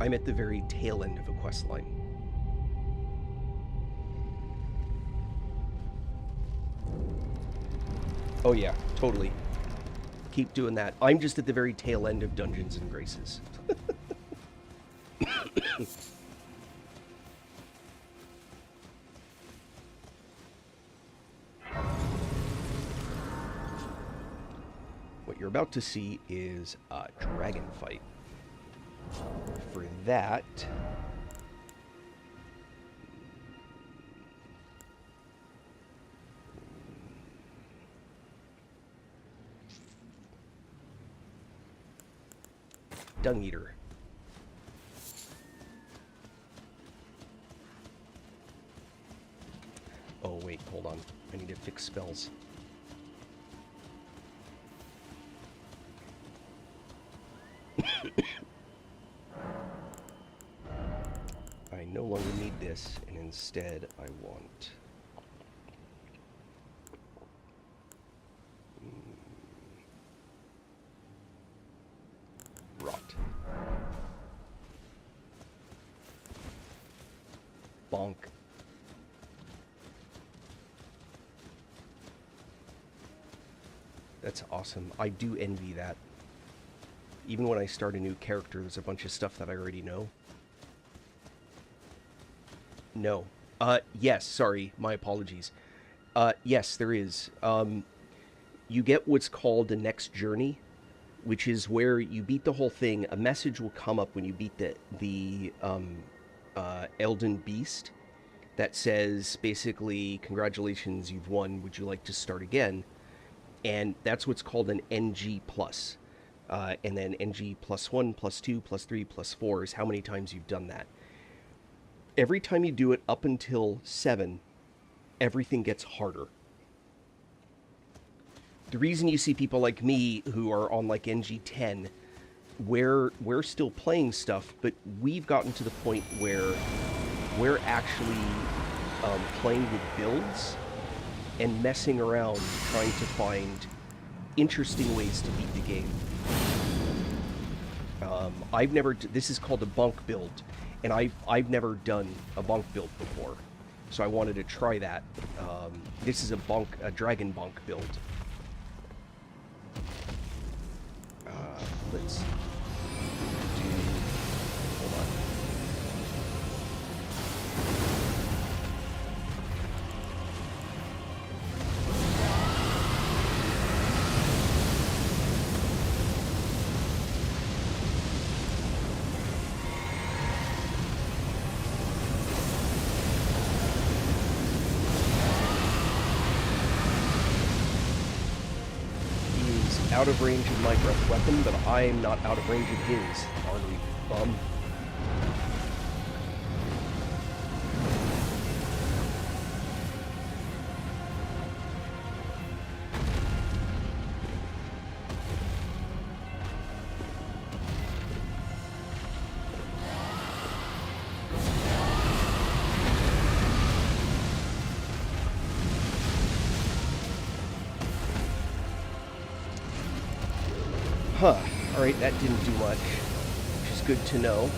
I'm at the very tail end of a quest line. Oh yeah, totally. Keep doing that. I'm just at the very tail end of Dungeons and Graces. What you're about to see is a dragon fight. For that... Dung Eater. Oh wait, hold on. I need to fix spells. I no longer need this, and instead I want... Rot. Bonk. That's awesome. I do envy that. Even when I start a new character, there's a bunch of stuff that I already know. No. Yes, sorry. My apologies. Yes, there is. You get what's called the next journey, which is where you beat the whole thing. A message will come up when you beat the Elden Beast that says, basically, congratulations, you've won. Would you like to start again? And that's what's called an NG+. And then NG +1, +2, +3, +4 is how many times you've done that. Every time you do it up until 7, everything gets harder. The reason you see people like me who are on like NG+10, we're still playing stuff, but we've gotten to the point where we're actually playing with builds and messing around trying to find interesting ways to beat the game. I've never... This is called a bunk build, and I've never done a bunk build before, so I wanted to try that. This is a dragon bunk build. Let's do... Hold on. Out of range of my breath weapon, but I'm not out of range of his. Artery bum. Huh. Alright, that didn't do much, which is good to know.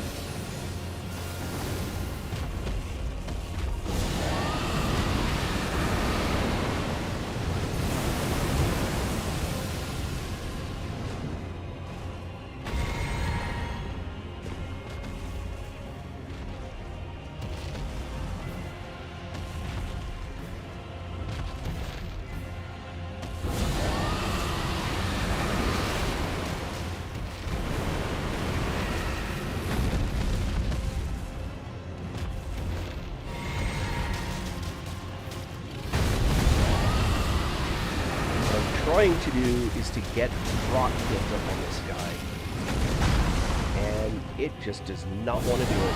Trying to do is to get rot built up on this guy, and it just does not want to do it.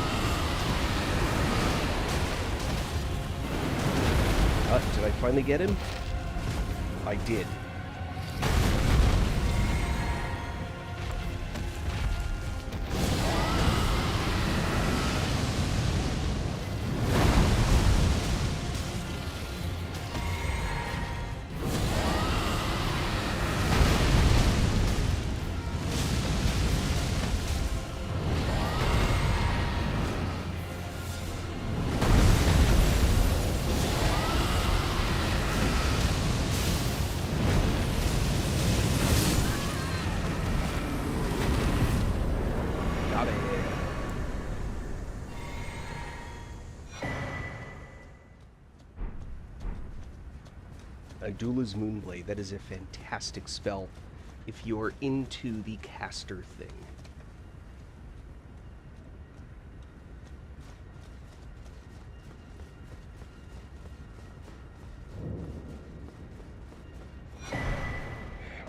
Did I finally get him? I did. Adula's Moonblade. That is a fantastic spell if you're into the caster thing.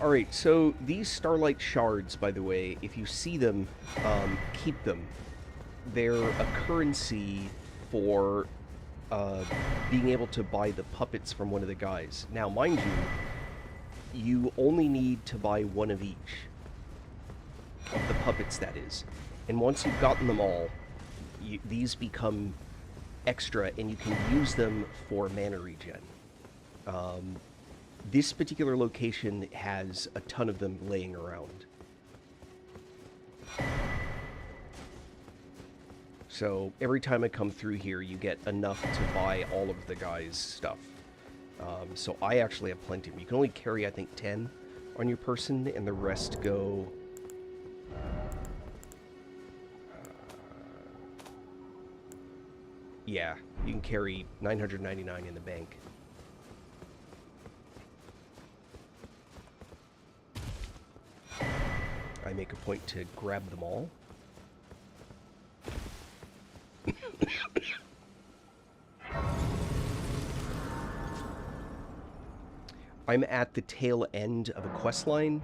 Alright, so these Starlight Shards, by the way, if you see them, keep them. They're a currency for being able to buy the puppets from one of the guys. Now, mind you, you only need to buy one of each. Of the puppets, that is. And once you've gotten them all, these become extra, and you can use them for mana regen. This particular location has a ton of them laying around. So every time I come through here, you get enough to buy all of the guys' stuff. So I actually have plenty. You can only carry, I think, 10 on your person, and the rest go... yeah, you can carry 999 in the bank. I make a point to grab them all. I'm at the tail end of a quest line.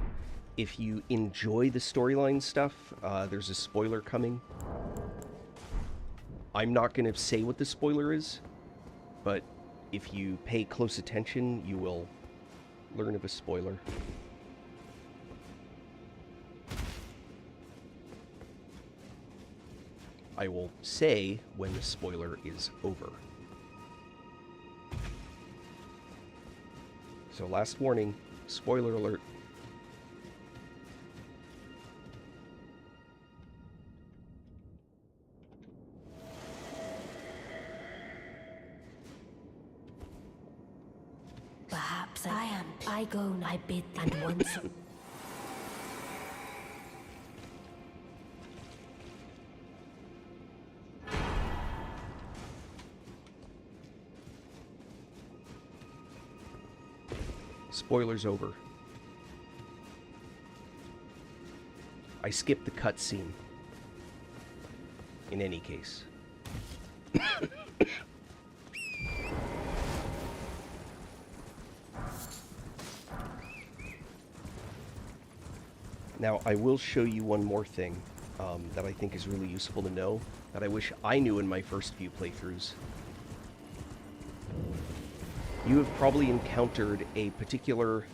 If you enjoy the storyline stuff, there's a spoiler coming. I'm not going to say what the spoiler is, but if you pay close attention, you will learn of a spoiler. I will say when the spoiler is over. So last warning, spoiler alert. Perhaps I am. I go, I bid, and once. Spoilers over. I skipped the cutscene. In any case. Now, I will show you one more thing that I think is really useful to know, that I wish I knew in my first few playthroughs. You have probably encountered a particular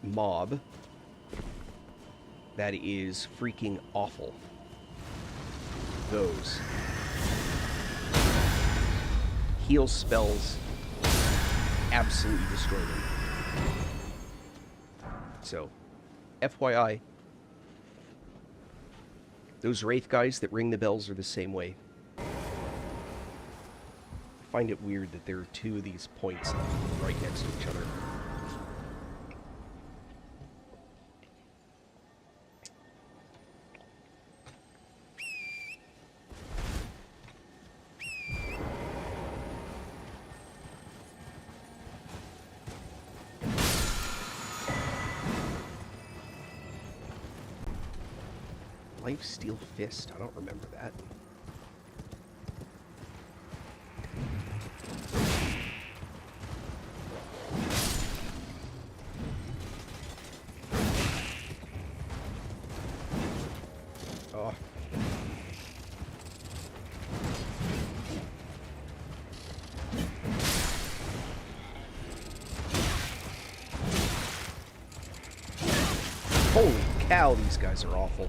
mob that is freaking awful. Those. Heal spells absolutely destroy them. So, FYI, those Wraith guys that ring the bells are the same way. I find it weird that there are two of these points right next to each other. Lifesteal Fist? I don't remember that. Oh. Holy cow, these guys are awful.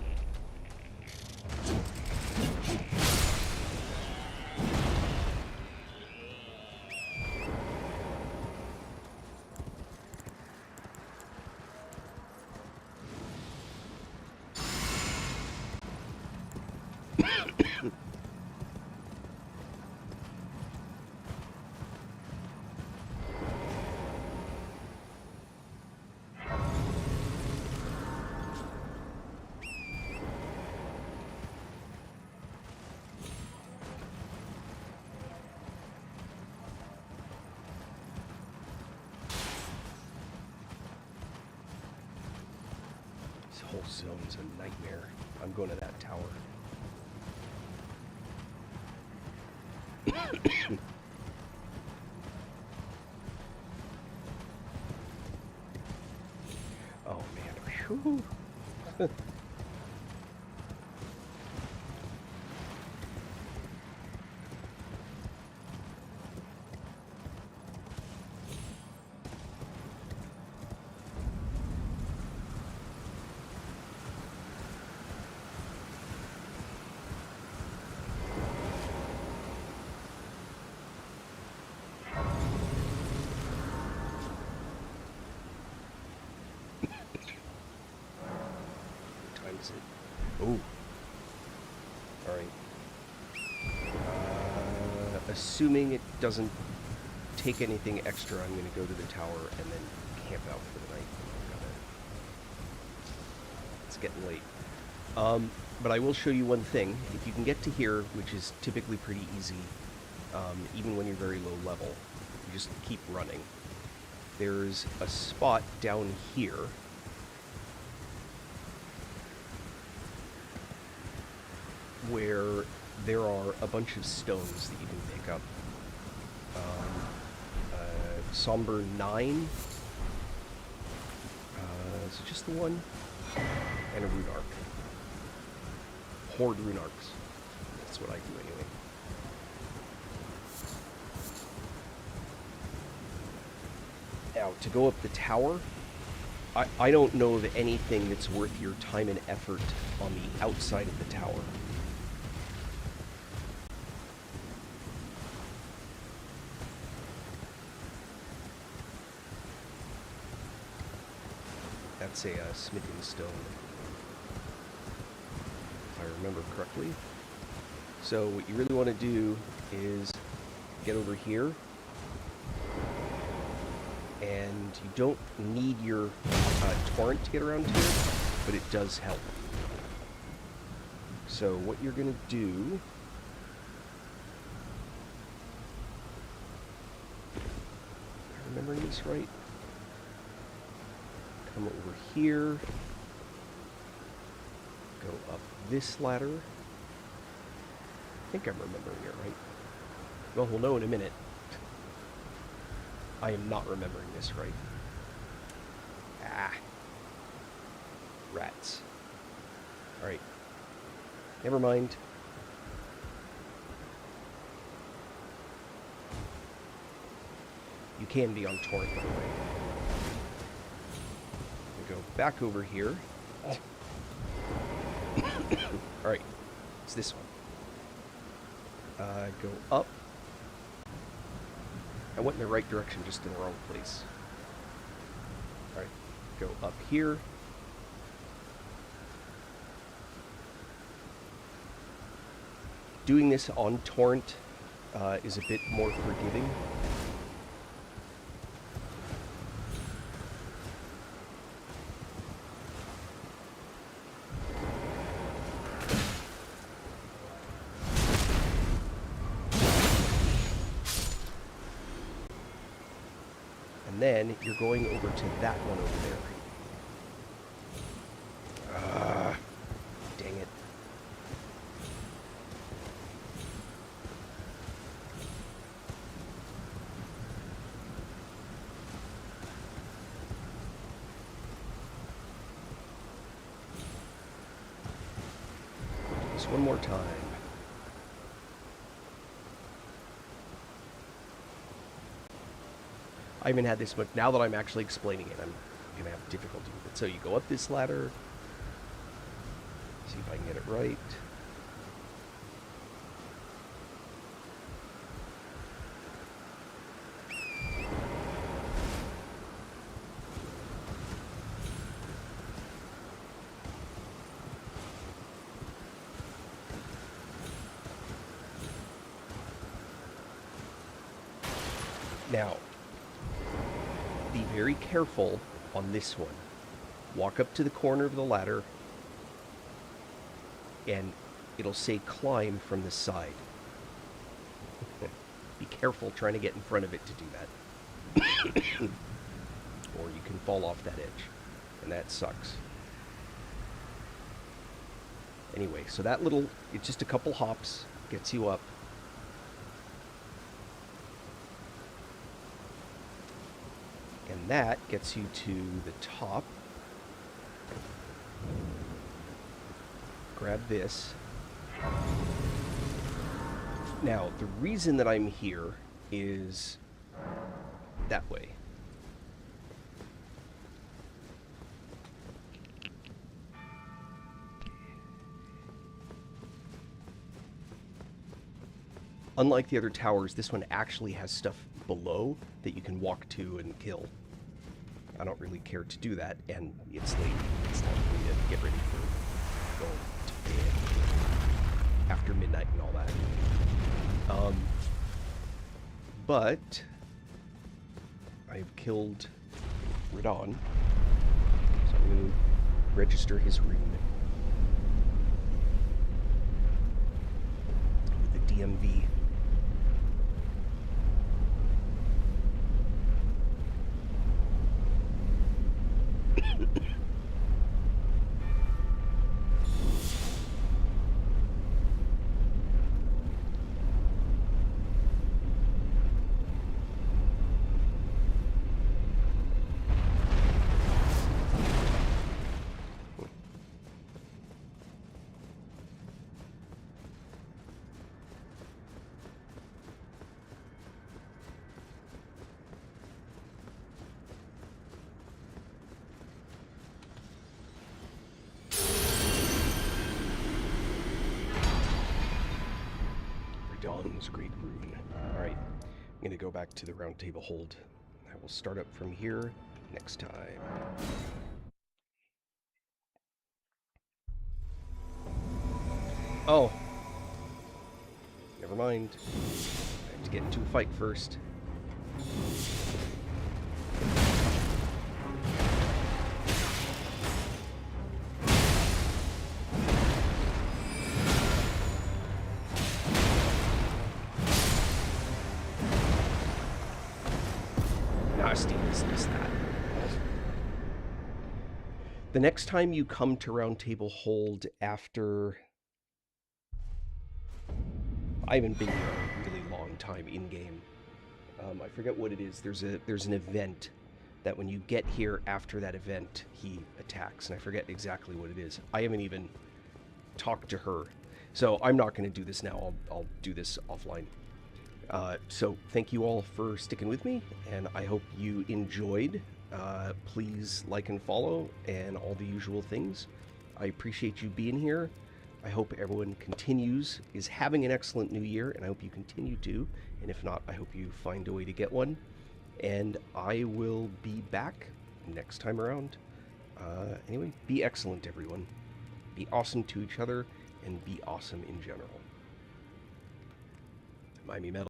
This whole zone's a nightmare. I'm going to that tower. Oh man. Whew. Is it? Oh. Alright. Assuming it doesn't take anything extra, I'm going to go to the tower and then camp out for the night. It's getting late. But I will show you one thing. If you can get to here, which is typically pretty easy, even when you're very low level, you just keep running. There's a spot down here where there are a bunch of stones that you can pick up. Somber 9. Is it just the one? And a rune arc. Horde rune arcs. That's what I do anyway. Now, to go up the tower, I don't know of anything that's worth your time and effort on the outside of the tower. That's a smithing stone, if I remember correctly. So what you really want to do is get over here, and you don't need your torrent to get around here, but it does help. So what you're going to do, am I remembering this right? Come over here, go up this ladder. I think I'm remembering it right. Well, we'll know in a minute. I am not remembering this right. Ah. Rats. Alright. Never mind. You can be on torrent, by the way. We go back over here. Alright. It's this one. Go up. I went in the right direction, just in the wrong place. Alright, go up here. Doing this on torrent is a bit more forgiving. And then you're going over to that one over there. Dang it. Just one more time. I haven't had this much. Now that I'm actually explaining it, I'm going to have difficulty with it. So you go up this ladder. See if I can get it right. Now, be very careful on this one. Walk up to the corner of the ladder, and it'll say climb from the side. Be careful trying to get in front of it to do that. Or you can fall off that edge, and that sucks. Anyway, so that little, it's just a couple hops, gets you up. And that gets you to the top. Grab this. Now, the reason that I'm here is that way. Unlike the other towers, this one actually has stuff below that you can walk to and kill. I don't really care to do that, and it's late. It's time for me to get ready for going to bed after midnight and all that. But I've killed Radon, so I'm going to register his rune with the DMV. Dawn's Great Rune. Alright, I'm going to go back to the round table hold. I will start up from here next time. Oh. Never mind. I have to get into a fight first. Nasty business, that. The next time you come to Round Table Hold after... I haven't been here a really long time in-game. I forget what it is. There's an event that when you get here after that event, he attacks, and I forget exactly what it is. I haven't even talked to her, so I'm not going to do this now. I'll do this offline. So thank you all for sticking with me, and I hope you enjoyed. Please like and follow, and all the usual things. I appreciate you being here. I hope everyone is having an excellent new year, and I hope you continue to. And if not, I hope you find a way to get one. And I will be back next time around. Anyway, be excellent, everyone. Be awesome to each other, and be awesome in general. Miami Metal.